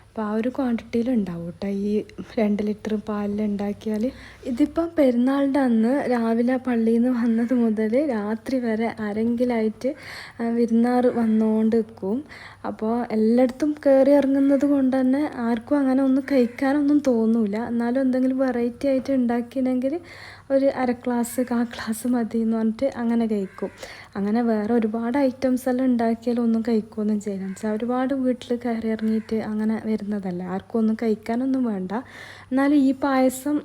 അപ്പോൾ ആ ഒരു ക്വാണ്ടിറ്റിയിൽ ഉണ്ടാവും കേട്ടോ. ഈ 2 ലിറ്റർ പാലിൽ ഉണ്ടാക്കിയാൽ. ഇതിപ്പം പെരുന്നാളിൻ്റെ അന്ന് രാവിലെ പള്ളിയിൽ നിന്ന് വന്നത് മുതൽ രാത്രി വരെ ആരെങ്കിലായിട്ട് വിരുന്നാർ വന്നുകൊണ്ട് നിൽക്കും. അപ്പോൾ എല്ലായിടത്തും കയറി ഇറങ്ങുന്നത് കൊണ്ട് തന്നെ ആർക്കും അങ്ങനെ ഒന്നും കഴിക്കാനൊന്നും തോന്നില്ല. എന്നാലും എന്തെങ്കിലും വെറൈറ്റി ആയിട്ട് ഉണ്ടാക്കിയെങ്കിൽ ഒരു 1/2 ഗ്ലാസ് 1/4 ഗ്ലാസ് മതി എന്ന് പറഞ്ഞിട്ട് അങ്ങനെ കഴിക്കും. അങ്ങനെ വേറെ ഒരുപാട് ഐറ്റംസ് എല്ലാം ഉണ്ടാക്കിയാലും ഒന്നും കഴിക്കുകയൊന്നും ചെയ്യില്ല. വെച്ചാൽ ഒരുപാട് വീട്ടിൽ കയറി ഇറങ്ങിയിട്ട് അങ്ങനെ വരുന്നതല്ല. ആർക്കും ഒന്നും കഴിക്കാനൊന്നും വേണ്ട. എന്നാലും ഈ പായസം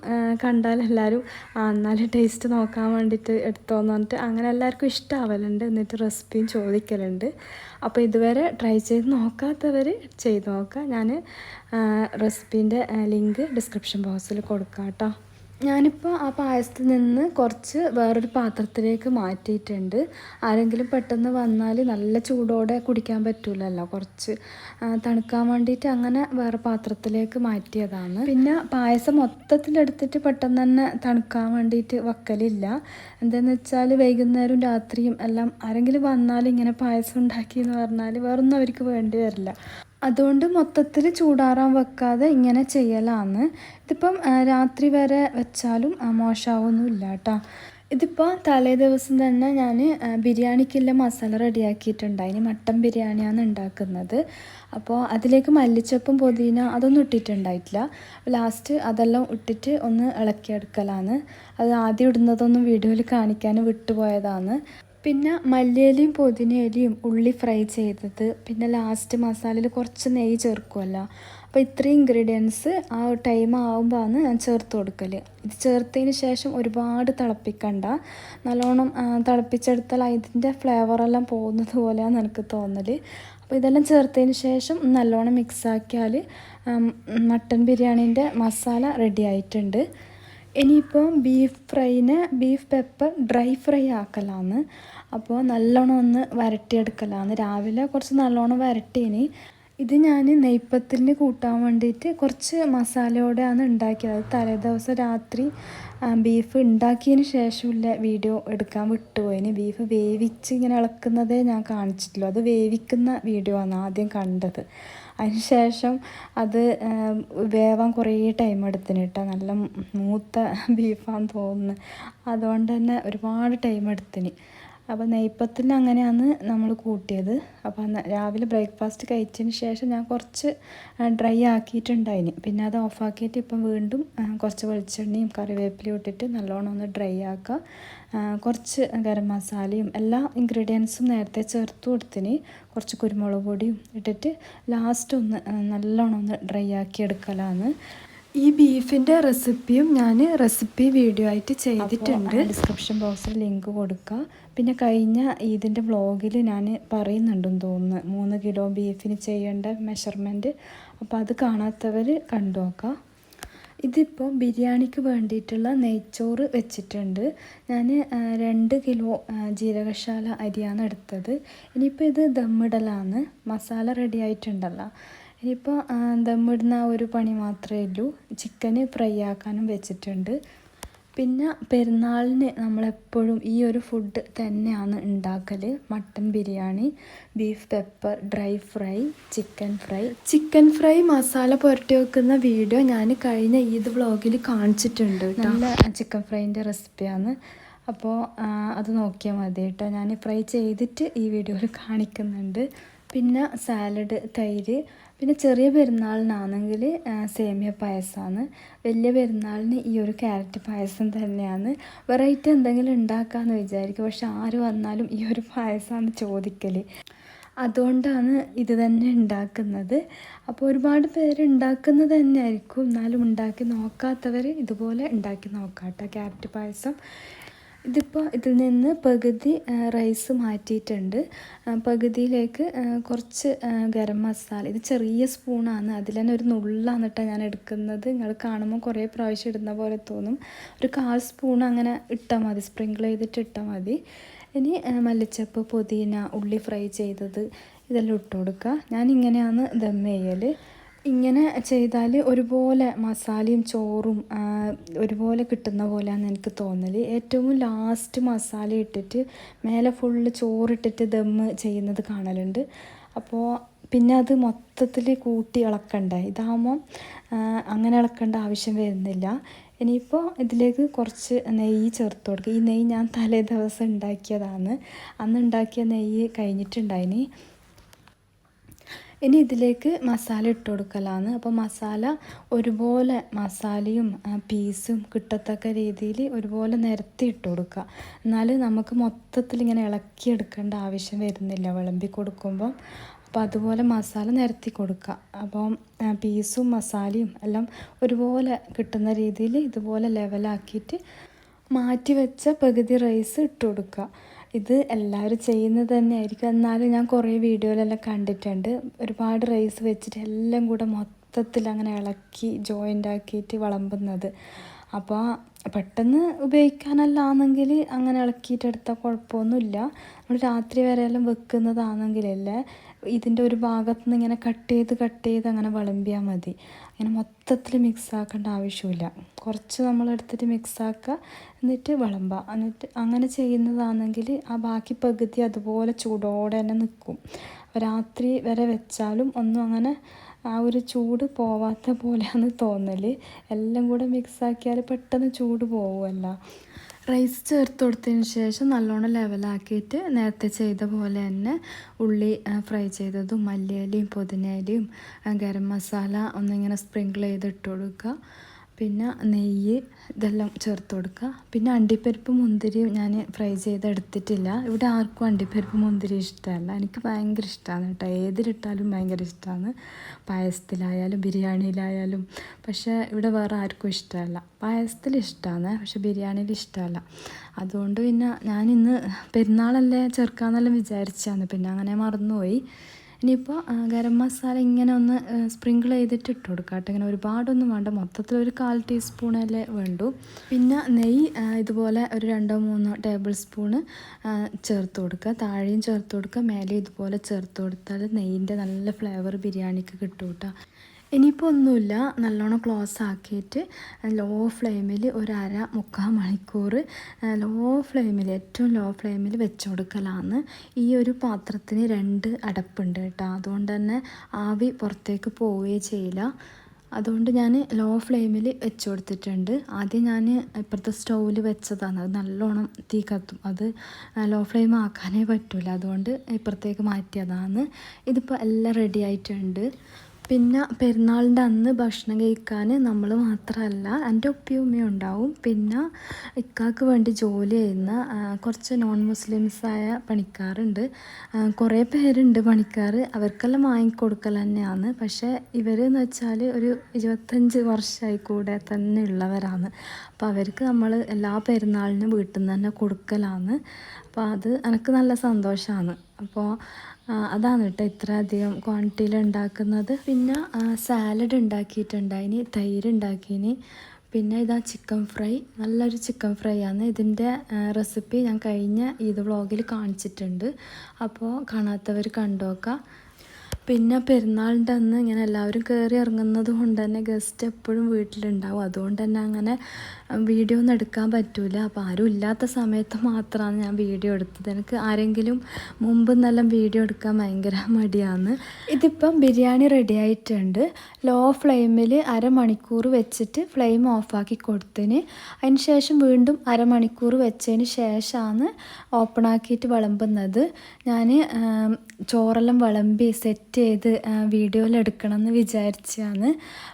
കണ്ടാൽ എല്ലാവരും എന്നാലും ടേസ്റ്റ് നോക്കാൻ വേണ്ടിയിട്ട് എടുത്തോന്ന് പറഞ്ഞിട്ട് അങ്ങനെ എല്ലാവർക്കും ഇഷ്ടമാവലുണ്ട്. എന്നിട്ട് റെസിപ്പിയും ചോദിക്കലുണ്ട്. അപ്പോൾ ഇതുവരെ ട്രൈ ചെയ്ത് നോക്കാത്തവർ ചെയ്ത് നോക്കുക. ഞാൻ റെസിപ്പീൻ്റെ ലിങ്ക് ഡിസ്ക്രിപ്ഷൻ ബോക്സിൽ കൊടുക്കാം കേട്ടോ. ഞാനിപ്പോൾ ആ പായസത്തിൽ നിന്ന് കുറച്ച് വേറൊരു പാത്രത്തിലേക്ക് മാറ്റിയിട്ടുണ്ട്. ആരെങ്കിലും പെട്ടെന്ന് വന്നാൽ നല്ല ചൂടോടെ കുടിക്കാൻ പറ്റില്ലല്ലോ, കുറച്ച് തണുക്കാൻ വേണ്ടിയിട്ട് അങ്ങനെ വേറെ പാത്രത്തിലേക്ക് മാറ്റിയതാണ്. പിന്നെ പായസം മൊത്തത്തിലെടുത്തിട്ട് പെട്ടെന്ന് തന്നെ തണുക്കാൻ വേണ്ടിയിട്ട് വെക്കലില്ല. എന്താണെന്ന് വെച്ചാൽ വൈകുന്നേരവും രാത്രിയും എല്ലാം ആരെങ്കിലും വന്നാൽ ഇങ്ങനെ പായസം ഉണ്ടാക്കി എന്ന് പറഞ്ഞാൽ വേറൊന്നും അവർക്ക് വേണ്ടി വരില്ല. അതുകൊണ്ട് മൊത്തത്തിൽ ചൂടാറാൻ വെക്കാതെ ഇങ്ങനെ ചെയ്യലാണ്. ഇതിപ്പം രാത്രി വരെ വെച്ചാലും മോശമാവൊന്നുമില്ല കേട്ടോ. ഇതിപ്പോൾ തലേ ദിവസം തന്നെ ഞാൻ ബിരിയാണിക്കുള്ള മസാല റെഡിയാക്കിയിട്ടുണ്ടായിന്. മട്ടൻ ബിരിയാണിയാണ് ഉണ്ടാക്കുന്നത്. അപ്പോൾ അതിലേക്ക് മല്ലിച്ചപ്പും പുതിന അതൊന്നും ഇട്ടിട്ടുണ്ടായിട്ടില്ല. ലാസ്റ്റ് അതെല്ലാം ഇട്ടിട്ട് ഒന്ന് ഇളക്കിയെടുക്കലാണ്. അത് ആദ്യം ഇടുന്നതൊന്നും വീഡിയോയിൽ കാണിക്കാൻ വിട്ടുപോയതാണ്. പിന്നെ മല്ലിയിലയും പുതിനയിലയും ഉള്ളി ഫ്രൈ ചെയ്തത്, പിന്നെ ലാസ്റ്റ് മസാലയിൽ കുറച്ച് നെയ്യ് ചേർക്കുമല്ലോ. അപ്പോൾ ഇത്രയും ഇൻഗ്രീഡിയൻസ് ആ ടൈം ആകുമ്പോഴാണ് ഞാൻ ചേർത്ത് കൊടുക്കൽ. ഇത് ചേർത്തതിന് ശേഷം ഒരുപാട് തിളപ്പിക്കണ്ട, നല്ലോണം തിളപ്പിച്ചെടുത്താൽ ഇതിൻ്റെ ഫ്ലേവറെല്ലാം പോകുന്നത് പോലെയാണ് എനിക്ക് തോന്നൽ. അപ്പോൾ ഇതെല്ലാം ചേർത്തതിന് ശേഷം നല്ലോണം മിക്സാക്കിയാൽ മട്ടൻ ബിരിയാണീൻ്റെ മസാല റെഡി ആയിട്ടുണ്ട്. ഇനിയിപ്പോൾ ബീഫ് പെപ്പർ ഡ്രൈ ഫ്രൈ ആക്കലാന്ന്. അപ്പോൾ നല്ലോണം ഒന്ന് വരട്ടിയെടുക്കലാന്ന്. രാവിലെ കുറച്ച് നല്ലോണം വരട്ടീനി. ഇത് ഞാൻ നെയ്പ്പത്തിന് കൂട്ടാൻ വേണ്ടിയിട്ട് കുറച്ച് മസാലയോടെയാണ് ഉണ്ടാക്കിയത്. അത് തലേദിവസം രാത്രി ബീഫ് ഉണ്ടാക്കിയതിന് ശേഷമുള്ള വീഡിയോ എടുക്കാൻ വിട്ടുപോയിന്. ബീഫ് വേവിച്ച് ഇങ്ങനെ ഇളക്കുന്നതേ ഞാൻ കാണിച്ചിട്ടുള്ളൂ. അത് വേവിക്കുന്ന വീഡിയോ ആണ് ആദ്യം കണ്ടത്. അതിന് ശേഷം അത് വേവാൻ കുറേ ടൈം എടുത്തിന് കേട്ടോ. നല്ല മൂത്ത ബീഫാന്ന് തോന്നുന്നു. അതുകൊണ്ട് തന്നെ ഒരുപാട് ടൈം എടുത്തിന്. അപ്പോൾ നെയ്പ്പത്തിൽ അങ്ങനെയാണ് നമ്മൾ കൂട്ടിയത്. അപ്പോൾ രാവിലെ ബ്രേക്ക്ഫാസ്റ്റ് കഴിച്ചതിന് ശേഷം ഞാൻ കുറച്ച് ഡ്രൈ ആക്കിയിട്ടുണ്ടായിന്. പിന്നെ അത് ഓഫാക്കിയിട്ട് ഇപ്പം വീണ്ടും കുറച്ച് വെളിച്ചെണ്ണയും കറിവേപ്പിലയും ഇട്ടിട്ട് നല്ലോണം ഒന്ന് ഡ്രൈ ആക്കുക. കുറച്ച് ഗരം മസാലയും എല്ലാ ഇൻഗ്രീഡിയൻസും നേരത്തെ ചേർത്ത് കൊടുത്തിന്. കുറച്ച് കുരുമുളക് പൊടിയും ഇട്ടിട്ട് ലാസ്റ്റ് ഒന്ന് നല്ലോണം ഒന്ന് ഡ്രൈ ആക്കി എടുക്കലാണ്. ഈ ബീഫിൻ്റെ റെസിപ്പിയും ഞാൻ റെസിപ്പി വീഡിയോ ആയിട്ട് ചെയ്തിട്ടുണ്ട്. ഡിസ്ക്രിപ്ഷൻ ബോക്സിൽ ലിങ്ക് കൊടുക്കുക. പിന്നെ കഴിഞ്ഞ ഇതിൻ്റെ വ്ളോഗിൽ ഞാൻ പറയുന്നുണ്ടെന്ന് തോന്നുന്നു 3 കിലോ ബീഫിന് ചെയ്യേണ്ട മെഷർമെൻറ്റ്. അപ്പോൾ അത് കാണാത്തവർ കണ്ടു നോക്കുക. ഇതിപ്പോൾ ബിരിയാണിക്ക് വേണ്ടിയിട്ടുള്ള നെയ്ച്ചോറ് വെച്ചിട്ടുണ്ട്. ഞാൻ 2 കിലോ ജീരകശാല അരിയാണ് എടുത്തത്. ഇനിയിപ്പോൾ ഇത് ദമ്മിടലാണ്. മസാല റെഡി ആയിട്ടുണ്ടല്ലോ. ഇനിയിപ്പോൾ ദമ്മിടുന്ന ഒരു പണി മാത്രമേ ഉള്ളൂ. ചിക്കന് ഫ്രൈ ആക്കാനും വെച്ചിട്ടുണ്ട്. പിന്നെ പെരുന്നാളിന് നമ്മളെപ്പോഴും ഈ ഒരു ഫുഡ് തന്നെയാണ് ഉണ്ടാക്കൽ. Mutton biryani, beef pepper dry fry, chicken fry masala പുരട്ടി വെക്കുന്ന വീഡിയോ ഞാൻ കഴിഞ്ഞ ഈദ് വ്ളോഗിൽ കാണിച്ചിട്ടുണ്ട്. നല്ല ചിക്കൻ ഫ്രൈൻ്റെ റെസിപ്പിയാണ്. അപ്പോൾ അത് നോക്കിയാൽ മതി കേട്ടോ. ഞാൻ ഫ്രൈ ചെയ്തിട്ട് ഈ വീഡിയോയിൽ കാണിക്കുന്നുണ്ട്. പിന്നെ സാലഡ്, തൈര്. പിന്നെ ചെറിയ പെരുന്നാളിനാണെങ്കിൽ സേമിയ പായസമാണ്. വലിയ പെരുന്നാളിന് ഈ ഒരു ക്യാരറ്റ് പായസം തന്നെയാണ്. വെറൈറ്റി എന്തെങ്കിലും ഉണ്ടാക്കാമെന്ന് വിചാരിക്കും. പക്ഷെ ആര് വന്നാലും ഈ ഒരു പായസമാണ് ചോദിക്കൽ. അതുകൊണ്ടാണ് ഇത് തന്നെ ഉണ്ടാക്കുന്നത്. അപ്പോൾ ഒരുപാട് പേര് ഉണ്ടാക്കുന്നത് തന്നെ ആയിരിക്കും. എന്നാലും ഉണ്ടാക്കി നോക്കാത്തവർ ഇതുപോലെ ഉണ്ടാക്കി നോക്കാം കേട്ടോ ക്യാരറ്റ് പായസം. ഇതിപ്പോൾ ഇതിൽ നിന്ന് പകുതി റൈസ് മാറ്റിയിട്ടുണ്ട്. പകുതിയിലേക്ക് കുറച്ച് ഗരം മസാല, ഇത് ചെറിയ സ്പൂണാണ്, അതിൽ തന്നെ ഒരു നുള്ളാണ് കേട്ടോ ഞാൻ എടുക്കുന്നത്. നിങ്ങൾ കാണുമ്പോൾ കുറേ പ്രാവശ്യം ഇടുന്ന പോലെ തോന്നും. ഒരു 1/4 സ്പൂൺ അങ്ങനെ ഇട്ടാൽ മതി, സ്പ്രിങ്കിൾ ചെയ്തിട്ട് ഇട്ടാൽ മതി. ഇനി മല്ലിച്ചപ്പ്, പുതിന, ഉള്ളി ഫ്രൈ ചെയ്തത് ഇതെല്ലാം ഇട്ട് കൊടുക്കുക. ഞാനിങ്ങനെയാണ് ദം ചെയ്യൽ. ഇങ്ങനെ ചെയ്താൽ ഒരുപോലെ മസാലയും ചോറും ഒരുപോലെ കിട്ടുന്ന പോലെയാണ് എനിക്ക് തോന്നൽ. ഏറ്റവും ലാസ്റ്റ് മസാല ഇട്ടിട്ട് മേലെ ഫുള്ള് ചോറിട്ടിട്ട് ദമ്മ് ചെയ്യുന്നത് കാണലുണ്ട്. അപ്പോൾ പിന്നെ അത് മൊത്തത്തിൽ കൂട്ടി ഇളക്കണ്ടേ. ഇതാകുമ്പോൾ അങ്ങനെ ഇളക്കേണ്ട ആവശ്യം വരുന്നില്ല. ഇനിയിപ്പോൾ ഇതിലേക്ക് കുറച്ച് നെയ്യ് ചേർത്ത് കൊടുക്കുക. ഈ നെയ്യ് ഞാൻ തലേ ദിവസം ഉണ്ടാക്കിയതാണ്. അന്ന് ഉണ്ടാക്കിയ നെയ്യ് കഴിഞ്ഞിട്ടുണ്ടായിനി. ഇനി ഇതിലേക്ക് മസാല ഇട്ട് കൊടുക്കലാണ്. അപ്പോൾ മസാല ഒരുപോലെ മസാലയും പീസും കിട്ടത്തക്ക രീതിയിൽ ഒരുപോലെ നിരത്തി ഇട്ട് കൊടുക്കുക. എന്നാൽ നമുക്ക് മൊത്തത്തിൽ ഇങ്ങനെ ഇളക്കിയെടുക്കേണ്ട ആവശ്യം വരുന്നില്ല വിളമ്പി കൊടുക്കുമ്പോൾ. അപ്പോൾ അതുപോലെ മസാല നിരത്തി കൊടുക്കുക. അപ്പം പീസും മസാലയും എല്ലാം ഒരുപോലെ കിട്ടുന്ന രീതിയിൽ ഇതുപോലെ ലെവലാക്കിയിട്ട് മാറ്റി വെച്ച പകുതി റൈസ് ഇട്ട് കൊടുക്കുക. ഇത് എല്ലാവരും ചെയ്യുന്നത് തന്നെ ആയിരിക്കും. എന്നാലും ഞാൻ കുറേ വീഡിയോയിലെല്ലാം കണ്ടിട്ടുണ്ട്. ഒരുപാട് റൈസ് വെച്ചിട്ട് എല്ലാം കൂടെ മൊത്തത്തിൽ അങ്ങനെ ഇളക്കി ജോയിൻ്റ് ആക്കിയിട്ട് വിളമ്പുന്നത്. അപ്പോൾ പെട്ടെന്ന് ഉപയോഗിക്കാനല്ലാന്നെങ്കിൽ അങ്ങനെ ഇളക്കിയിട്ടെടുത്താൽ കുഴപ്പമൊന്നുമില്ല. നമ്മൾ രാത്രി വരെയെല്ലാം വെക്കുന്നതാണെങ്കിലല്ലേ ഇതിൻ്റെ ഒരു ഭാഗത്തു നിന്ന് ഇങ്ങനെ കട്ട് ചെയ്ത് അങ്ങനെ വിളമ്പിയാൽ മതി. അങ്ങനെ മൊത്തത്തിൽ മിക്സ് ആക്കേണ്ട ആവശ്യമില്ല. കുറച്ച് നമ്മളെടുത്തിട്ട് മിക്സ് ആക്കുക, എന്നിട്ട് വിളമ്പുക. എന്നിട്ട് അങ്ങനെ ചെയ്യുന്നതാണെങ്കിൽ ആ ബാക്കി പകുതി അതുപോലെ ചൂടോടെ തന്നെ നിൽക്കും. രാത്രി വരെ വെച്ചാലും ഒന്നും അങ്ങനെ ആ ഒരു ചൂട് പോവാത്ത പോലെയാണ് തോന്നൽ. എല്ലാം കൂടെ മിക്സാക്കിയാൽ പെട്ടെന്ന് ചൂട് പോവുമല്ലോ. റൈസ് ചേർത്ത് കൊടുത്തതിന് ശേഷം നല്ലോണം ലെവലാക്കിയിട്ട് നേരത്തെ ചെയ്ത പോലെ തന്നെ ഉള്ളി ഫ്രൈ ചെയ്തതും മല്ലിയിലയും പുതിനയിലയും ഗരം മസാല ഒന്നിങ്ങനെ സ്പ്രിങ്കിൾ ചെയ്തിട്ട് കൊടുക്കുക. പിന്നെ നെയ്യ് ഇതെല്ലാം ചേർത്ത് കൊടുക്കുക. പിന്നെ അണ്ടിപ്പരിപ്പ് മുന്തിരി ഞാൻ ഫ്രൈ ചെയ്തെടുത്തിട്ടില്ല. ഇവിടെ ആർക്കും അണ്ടിപ്പരിപ്പ് മുന്തിരി ഇഷ്ടമല്ല. എനിക്ക് ഭയങ്കര ഇഷ്ടമാണ് കേട്ടോ. ഏതിലിട്ടാലും ഭയങ്കര ഇഷ്ടമാണ്. പായസത്തിലായാലും ബിരിയാണിയിലായാലും. പക്ഷേ ഇവിടെ വേറെ ആർക്കും ഇഷ്ടമല്ല. പായസത്തിൽ ഇഷ്ടമാണ്, പക്ഷെ ബിരിയാണിയിൽ ഇഷ്ടമല്ല. അതുകൊണ്ട് പിന്നെ ഞാനിന്ന് പെരുന്നാളല്ലേ ചേർക്കാമെന്നെല്ലാം വിചാരിച്ചാണ്. പിന്നെ അങ്ങനെ മറന്നുപോയി. ഇനിയിപ്പോൾ ഗരം മസാല ഇങ്ങനെ ഒന്ന് സ്പ്രിങ്കിൾ ചെയ്തിട്ട് ഇട്ട് കൊടുക്കുക കേട്ടോ. ഇങ്ങനെ ഒരുപാടൊന്നും വേണ്ട, മൊത്തത്തിൽ ഒരു 1/4 ടീസ്പൂണല്ലേ വേണ്ടൂ. പിന്നെ നെയ്യ് ഇതുപോലെ ഒരു 2-3 ടേബിൾ സ്പൂണ് ചേർത്ത് കൊടുക്കുക. താഴെയും ചേർത്ത് കൊടുക്കുക, മേലെ ഇതുപോലെ ചേർത്ത് കൊടുത്താൽ നെയ്യിൻ്റെ നല്ല ഫ്ലേവർ ബിരിയാണിക്ക് കിട്ടും കേട്ടോ. ഇനിയിപ്പോൾ ഒന്നുമില്ല, നല്ലോണം ക്ലോസ് ആക്കിയിട്ട് ലോ ഫ്ലെയിമിൽ ഒരു 1/2-3/4 മണിക്കൂർ ലോ ഫ്ലെയിമിൽ, ഏറ്റവും ലോ ഫ്ലെയിമിൽ വെച്ച് കൊടുക്കലാണ്. ഈ ഒരു പാത്രത്തിന് 2 അടപ്പുണ്ട് കേട്ടോ. അതുകൊണ്ട് തന്നെ ആവി പുറത്തേക്ക് പോവുകയേ ചെയ്യില്ല. അതുകൊണ്ട് ഞാൻ ലോ ഫ്ലെയിമിൽ വെച്ച് കൊടുത്തിട്ടുണ്ട്. ആദ്യം ഞാൻ ഇപ്പുറത്തെ സ്റ്റൗവിൽ വെച്ചതാണ്. അത് നല്ലോണം തീ കത്തും, അത് ലോ ഫ്ലെയിം ആക്കാനേ പറ്റില്ല. അതുകൊണ്ട് ഇപ്പുറത്തേക്ക് മാറ്റിയതാണ്. ഇതിപ്പോൾ എല്ലാം റെഡി ആയിട്ടുണ്ട്. പിന്നെ പെരുന്നാളിൻ്റെ അന്ന് ഭക്ഷണം കഴിക്കാൻ നമ്മൾ മാത്രമല്ല, എൻ്റെ ഉപ്പയും ഉമ്മയും ഉണ്ടാവും. പിന്നെ ഇക്കാക്ക് വേണ്ടി ജോലി ചെയ്യുന്ന കുറച്ച് നോൺ മുസ്ലിംസായ പണിക്കാറുണ്ട്. കുറേ പേരുണ്ട് പണിക്കാർ. അവർക്കെല്ലാം വാങ്ങിക്കൊടുക്കൽ തന്നെയാണ്. പക്ഷേ ഇവരെന്ന് വെച്ചാൽ ഒരു 25 വർഷമായി കൂടെ തന്നെ ഉള്ളവരാണ്. അപ്പോൾ അവർക്ക് നമ്മൾ എല്ലാ പെരുന്നാളിനും വീട്ടിൽ നിന്ന് തന്നെ കൊടുക്കലാണ്. അപ്പോൾ അത് എനിക്ക് നല്ല സന്തോഷമാണ്. അപ്പോൾ അതാണ് കേട്ടോ ഇത്ര അധികം ക്വാണ്ടിറ്റിയിൽ ഉണ്ടാക്കുന്നത്. പിന്നെ സാലഡ് ഉണ്ടാക്കിയിട്ടുണ്ടായിന്, തൈര് ഉണ്ടാക്കിന്. പിന്നെ ഇതാ ചിക്കൻ ഫ്രൈ, നല്ലൊരു ചിക്കൻ ഫ്രൈ ആണ്. ഇതിൻ്റെ റെസിപ്പി ഞാൻ കഴിഞ്ഞ ഈദ് വ്ളോഗിൽ കാണിച്ചിട്ടുണ്ട്. അപ്പോൾ കാണാത്തവർ കണ്ടുനോക്കാം. പിന്നെ പെരുന്നാളിൻ്റെ അന്ന് ഇങ്ങനെ എല്ലാവരും കയറി ഇറങ്ങുന്നത് കൊണ്ട് തന്നെ ഗസ്റ്റ് എപ്പോഴും വീട്ടിലുണ്ടാവും. അതുകൊണ്ട് തന്നെ അങ്ങനെ വീഡിയോ ഒന്നും എടുക്കാൻ പറ്റില്ല. അപ്പോൾ ആരും ഇല്ലാത്ത സമയത്ത് മാത്രമാണ് ഞാൻ വീഡിയോ എടുത്തത്. എനിക്ക് ആരെങ്കിലും മുമ്പ് നിന്നെല്ലാം വീഡിയോ എടുക്കാൻ ഭയങ്കര മടിയാണ്. ഇതിപ്പം ബിരിയാണി റെഡി ആയിട്ടുണ്ട്. ലോ ഫ്ലെയിമിൽ 1/2 മണിക്കൂർ വെച്ചിട്ട് ഫ്ലെയിം ഓഫാക്കി കൊടുത്തതിന് അതിന് ശേഷം വീണ്ടും 1/2 മണിക്കൂർ വെച്ചതിന് ശേഷമാണ് ഓപ്പൺ ആക്കിയിട്ട് വിളമ്പുന്നത്. ഞാൻ ചോറെല്ലാം വിളമ്പി സെറ്റ് ചെയ്ത് വീഡിയോയിൽ എടുക്കണം എന്ന് വിചാരിച്ചാണ്.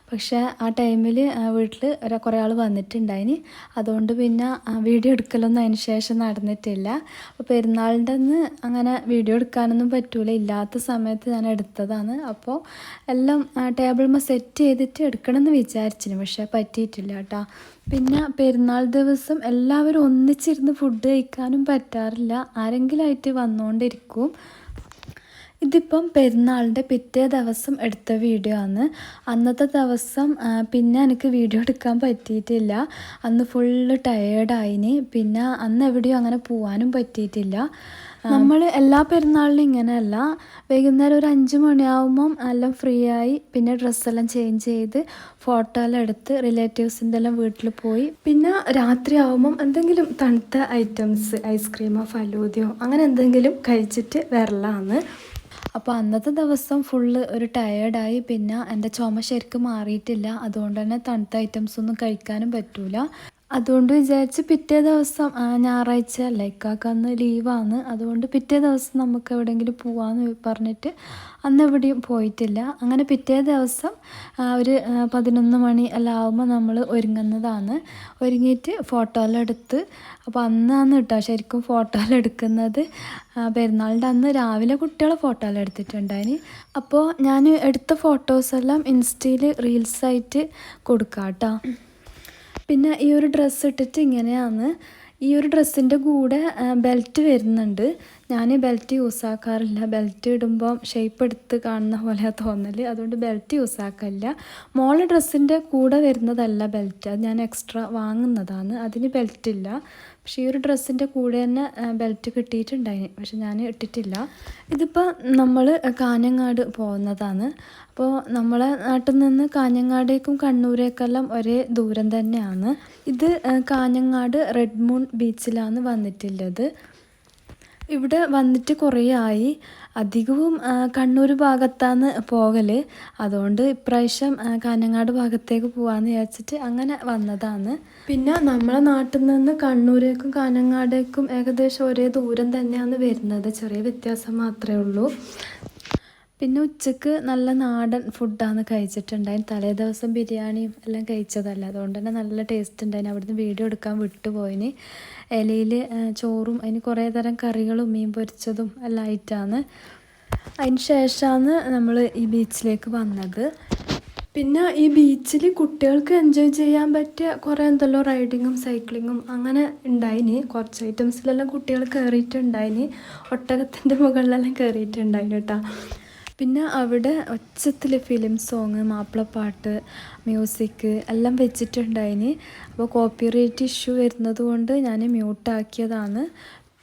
പക്ഷേ ആ ടൈമിൽ വീട്ടിൽ കുറേ ആൾ വന്നിട്ടുണ്ടായിന്. അതുകൊണ്ട് പിന്നെ വീഡിയോ എടുക്കലൊന്നും അതിന് ശേഷം നടന്നിട്ടില്ല. അപ്പോൾ പെരുന്നാളിൻ്റെ അന്ന് അങ്ങനെ വീഡിയോ എടുക്കാനൊന്നും പറ്റൂല. ഇല്ലാത്ത സമയത്ത് ഞാൻ എടുത്തതാണ്. അപ്പോൾ എല്ലാം ടേബിൾമേൽ സെറ്റ് ചെയ്തിട്ട് എടുക്കണമെന്ന് വിചാരിച്ചിന്, പക്ഷേ പറ്റിയിട്ടില്ല കേട്ടോ. പിന്നെ പെരുന്നാൾ ദിവസം എല്ലാവരും ഒന്നിച്ചിരുന്ന് ഫുഡ് കഴിക്കാനും പറ്റാറില്ല. ആരെങ്കിലും ആയിട്ട് വന്നുകൊണ്ടിരിക്കും. ഇതിപ്പം പെരുന്നാളിൻ്റെ പിറ്റേ ദിവസം എടുത്ത വീഡിയോ ആണ്. അന്നത്തെ ദിവസം പിന്നെ എനിക്ക് വീഡിയോ എടുക്കാൻ പറ്റിയിട്ടില്ല. അന്ന് ഫുള്ള് ടയേർഡായിന്. പിന്നെ അന്ന് എവിടെയും അങ്ങനെ പോകാനും പറ്റിയിട്ടില്ല. നമ്മൾ എല്ലാ പെരുന്നാളിനും ഇങ്ങനെയല്ല, വൈകുന്നേരം ഒരു 5 മണിയാവുമ്പം എല്ലാം ഫ്രീ ആയി പിന്നെ ഡ്രസ്സെല്ലാം ചേഞ്ച് ചെയ്ത് ഫോട്ടോ എല്ലാം എടുത്ത് റിലേറ്റീവ്സിൻ്റെ എല്ലാം വീട്ടിൽ പോയി. പിന്നെ രാത്രി ആവുമ്പം എന്തെങ്കിലും തണുത്ത ഐറ്റംസ്, ഐസ്ക്രീമോ ഫലൂദയോ അങ്ങനെ എന്തെങ്കിലും കഴിച്ചിട്ട് വരലാണ്. അപ്പോൾ അന്നത്തെ ദിവസം ഫുള്ള് ഒരു ടയേർഡായി. പിന്നെ എൻ്റെ ചുമ ശരിക്കും മാറിയിട്ടില്ല. അതുകൊണ്ട് തന്നെ തണുത്ത ഐറ്റംസ് ഒന്നും കഴിക്കാനും പറ്റൂല. അതുകൊണ്ട് വിചാരിച്ച് പിറ്റേ ദിവസം ഞായറാഴ്ച അല്ലേ, ഇക്കാക്ക് അന്ന് ലീവാണ്. അതുകൊണ്ട് പിറ്റേ ദിവസം നമുക്ക് എവിടെയെങ്കിലും പോകാമെന്ന് പറഞ്ഞിട്ട് അന്ന് എവിടെയും പോയിട്ടില്ല. അങ്ങനെ പിറ്റേ ദിവസം ഒരു 11 മണി എല്ലാം ആകുമ്പോൾ നമ്മൾ ഒരുങ്ങുന്നതാണ്. ഒരുങ്ങിയിട്ട് ഫോട്ടോ എല്ലാം എടുത്ത്, അപ്പോൾ അന്നാണ് കേട്ടോ ശരിക്കും ഫോട്ടോ എല്ലാം എടുക്കുന്നത്. പെരുന്നാളിൻ്റെ അന്ന് രാവിലെ കുട്ടികളെ ഫോട്ടോ എല്ലാം എടുത്തിട്ടുണ്ടായിന്. അപ്പോൾ ഞാൻ എടുത്ത ഫോട്ടോസെല്ലാം ഇൻസ്റ്റയിൽ റീൽസായിട്ട് കൊടുക്കാം കേട്ടോ. പിന്നെ ഈ ഒരു ഡ്രസ്സ് ഇട്ടിട്ട് ഇങ്ങനെയാണ്. ഈ ഒരു ഡ്രസ്സിൻ്റെ കൂടെ ബെൽറ്റ് വരുന്നുണ്ട്. ഞാൻ ബെൽറ്റ് യൂസ് ആക്കാറില്ല. ബെൽറ്റ് ഇടുമ്പോൾ ഷേപ്പ് എടുത്ത് കാണുന്ന പോലെ തോന്നൽ. അതുകൊണ്ട് ബെൽറ്റ് യൂസ് ആക്കാറില്ല. മോളെ ഡ്രസ്സിൻ്റെ കൂടെ വരുന്നതല്ല ബെൽറ്റ്, അത് ഞാൻ എക്സ്ട്രാ വാങ്ങുന്നതാണ്. അതിന് ബെൽറ്റ് ഇല്ല. പക്ഷേ ഈ ഒരു ഡ്രസ്സിൻ്റെ കൂടെ തന്നെ ബെൽറ്റ് കിട്ടിയിട്ടുണ്ടായിന്, പക്ഷെ ഞാൻ ഇട്ടിട്ടില്ല. ഇതിപ്പോൾ നമ്മൾ കാഞ്ഞങ്ങാട് പോകുന്നതാണ്. അപ്പോൾ നമ്മളെ നാട്ടിൽ നിന്ന് കാഞ്ഞങ്ങാടേക്കും കണ്ണൂരേക്കെല്ലാം ഒരേ ദൂരം തന്നെയാണ്. ഇത് കാഞ്ഞങ്ങാട് റെഡ് മൂൺ ബീച്ചിലാണ് വന്നിട്ടുള്ളത്. ഇവിടെ വന്നിട്ട് കുറേ ആയി. അധികവും കണ്ണൂർ ഭാഗത്താണ് പോകൽ. അതുകൊണ്ട് ഇപ്രാവശ്യം കാഞ്ഞങ്ങാട് ഭാഗത്തേക്ക് പോകാമെന്ന് വിചാരിച്ചിട്ട് അങ്ങനെ വന്നതാണ്. പിന്നെ നമ്മളെ നാട്ടിൽ നിന്ന് കണ്ണൂരേക്കും കാഞ്ഞങ്ങാടേക്കും ഏകദേശം ഒരേ ദൂരം തന്നെയാണ് വരുന്നത്. ചെറിയ വ്യത്യാസം മാത്രമേ ഉള്ളൂ. പിന്നെ ഉച്ചക്ക് നല്ല നാടൻ ഫുഡാണ് കഴിച്ചിട്ടുണ്ടായിരുന്നു. തലേ ദിവസം ബിരിയാണിയും എല്ലാം കഴിച്ചതല്ല, അതുകൊണ്ട് തന്നെ നല്ല ടേസ്റ്റ് ഉണ്ടായിരുന്നു. അവിടുന്ന് വീഡിയോ എടുക്കാൻ വിട്ടുപോയിന്. ഇലയിൽ ചോറും അതിന് കുറേ തരം കറികളും മീൻ പൊരിച്ചതും എല്ലാം ആയിട്ടാണ്. അതിന് ശേഷമാണ് നമ്മൾ ഈ ബീച്ചിലേക്ക് വന്നത്. പിന്നെ ഈ ബീച്ചിൽ കുട്ടികൾക്ക് എൻജോയ് ചെയ്യാൻ പറ്റിയ കുറേ എന്തെല്ലോ റൈഡിങ്ങും സൈക്ലിങ്ങും അങ്ങനെ ഉണ്ടായിന്. കുറച്ച് ഐറ്റംസിലെല്ലാം കുട്ടികൾ കയറിയിട്ടുണ്ടായിന്. ഒട്ടകത്തിൻ്റെ മുകളിലെല്ലാം കയറിയിട്ടുണ്ടായിന് കേട്ടോ. പിന്നെ അവിടെ ഒച്ചത്തിൽ ഫിലിം സോങ്, മാപ്പിളപ്പാട്ട്, മ്യൂസിക് എല്ലാം വെച്ചിട്ടുണ്ടായിന്. അപ്പോൾ കോപ്പിറൈറ്റ് ഇഷ്യൂ വരുന്നത് കൊണ്ട് ഞാൻ മ്യൂട്ടാക്കിയതാണ്.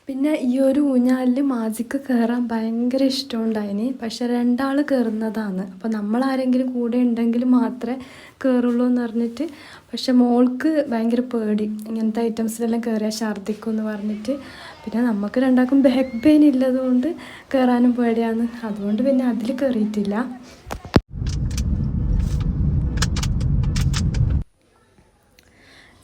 പിന്നെ ഈ ഒരു ഊഞ്ഞാലിൽ മാജിക്ക് കയറാൻ ഭയങ്കര ഇഷ്ടമുണ്ടായിന്. പക്ഷെ 2 ആൾ കയറുന്നതാണ്. അപ്പോൾ നമ്മളാരെങ്കിലും കൂടെ ഉണ്ടെങ്കിൽ മാത്രമേ കയറുള്ളൂ എന്ന് പറഞ്ഞിട്ട്. പക്ഷെ മോൾക്ക് ഭയങ്കര പേടി, ഇങ്ങനത്തെ ഐറ്റംസിലെല്ലാം കയറിയാൽ ഛർദ്ദിക്കും എന്ന് പറഞ്ഞിട്ട്. പിന്നെ നമുക്ക് രണ്ടാൾക്കും ബാക്ക് പെയിൻ ഇല്ലതുകൊണ്ട് കയറാനും പേടിയാണ്. അതുകൊണ്ട് പിന്നെ അതിൽ കയറിയിട്ടില്ല.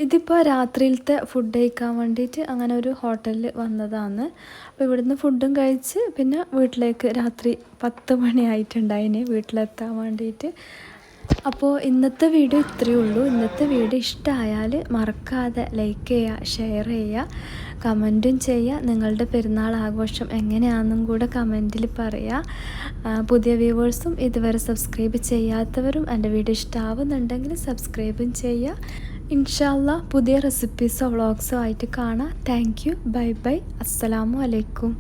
ഇതിപ്പോൾ രാത്രിയിലത്തെ ഫുഡ് കഴിക്കാൻ വേണ്ടിയിട്ട് അങ്ങനെ ഒരു ഹോട്ടലിൽ വന്നതാണ്. അപ്പോൾ ഇവിടുന്ന് ഫുഡും കഴിച്ച് പിന്നെ വീട്ടിലേക്ക് രാത്രി 10 മണിയായിട്ടുണ്ടായിന് വീട്ടിലെത്താൻ വേണ്ടിയിട്ട്. അപ്പോൾ ഇന്നത്തെ വീഡിയോ ഇത്രയേ ഉള്ളൂ. ഇന്നത്തെ വീഡിയോ ഇഷ്ടമായാൽ മറക്കാതെ ലൈക്ക് ചെയ്യുക, ഷെയർ ചെയ്യുക, കമൻറ്റും ചെയ്യുക. നിങ്ങളുടെ പെരുന്നാൾ ആഘോഷം എങ്ങനെയാണെന്നും കൂടെ കമൻറ്റിൽ പറയുക. പുതിയ വ്യൂവേഴ്സും ഇതുവരെ സബ്സ്ക്രൈബ് ചെയ്യാത്തവരും എൻ്റെ വീഡിയോ ഇഷ്ടമാവുന്നുണ്ടെങ്കിൽ സബ്സ്ക്രൈബും ചെയ്യുക. ഇൻഷാ അല്ലാഹ് പുതിയ റെസിപ്പീസോ വ്ളോഗ്സോ ആയിട്ട് കാണാം. Thank you. Bye bye. അസ്സലാമു അലൈക്കും.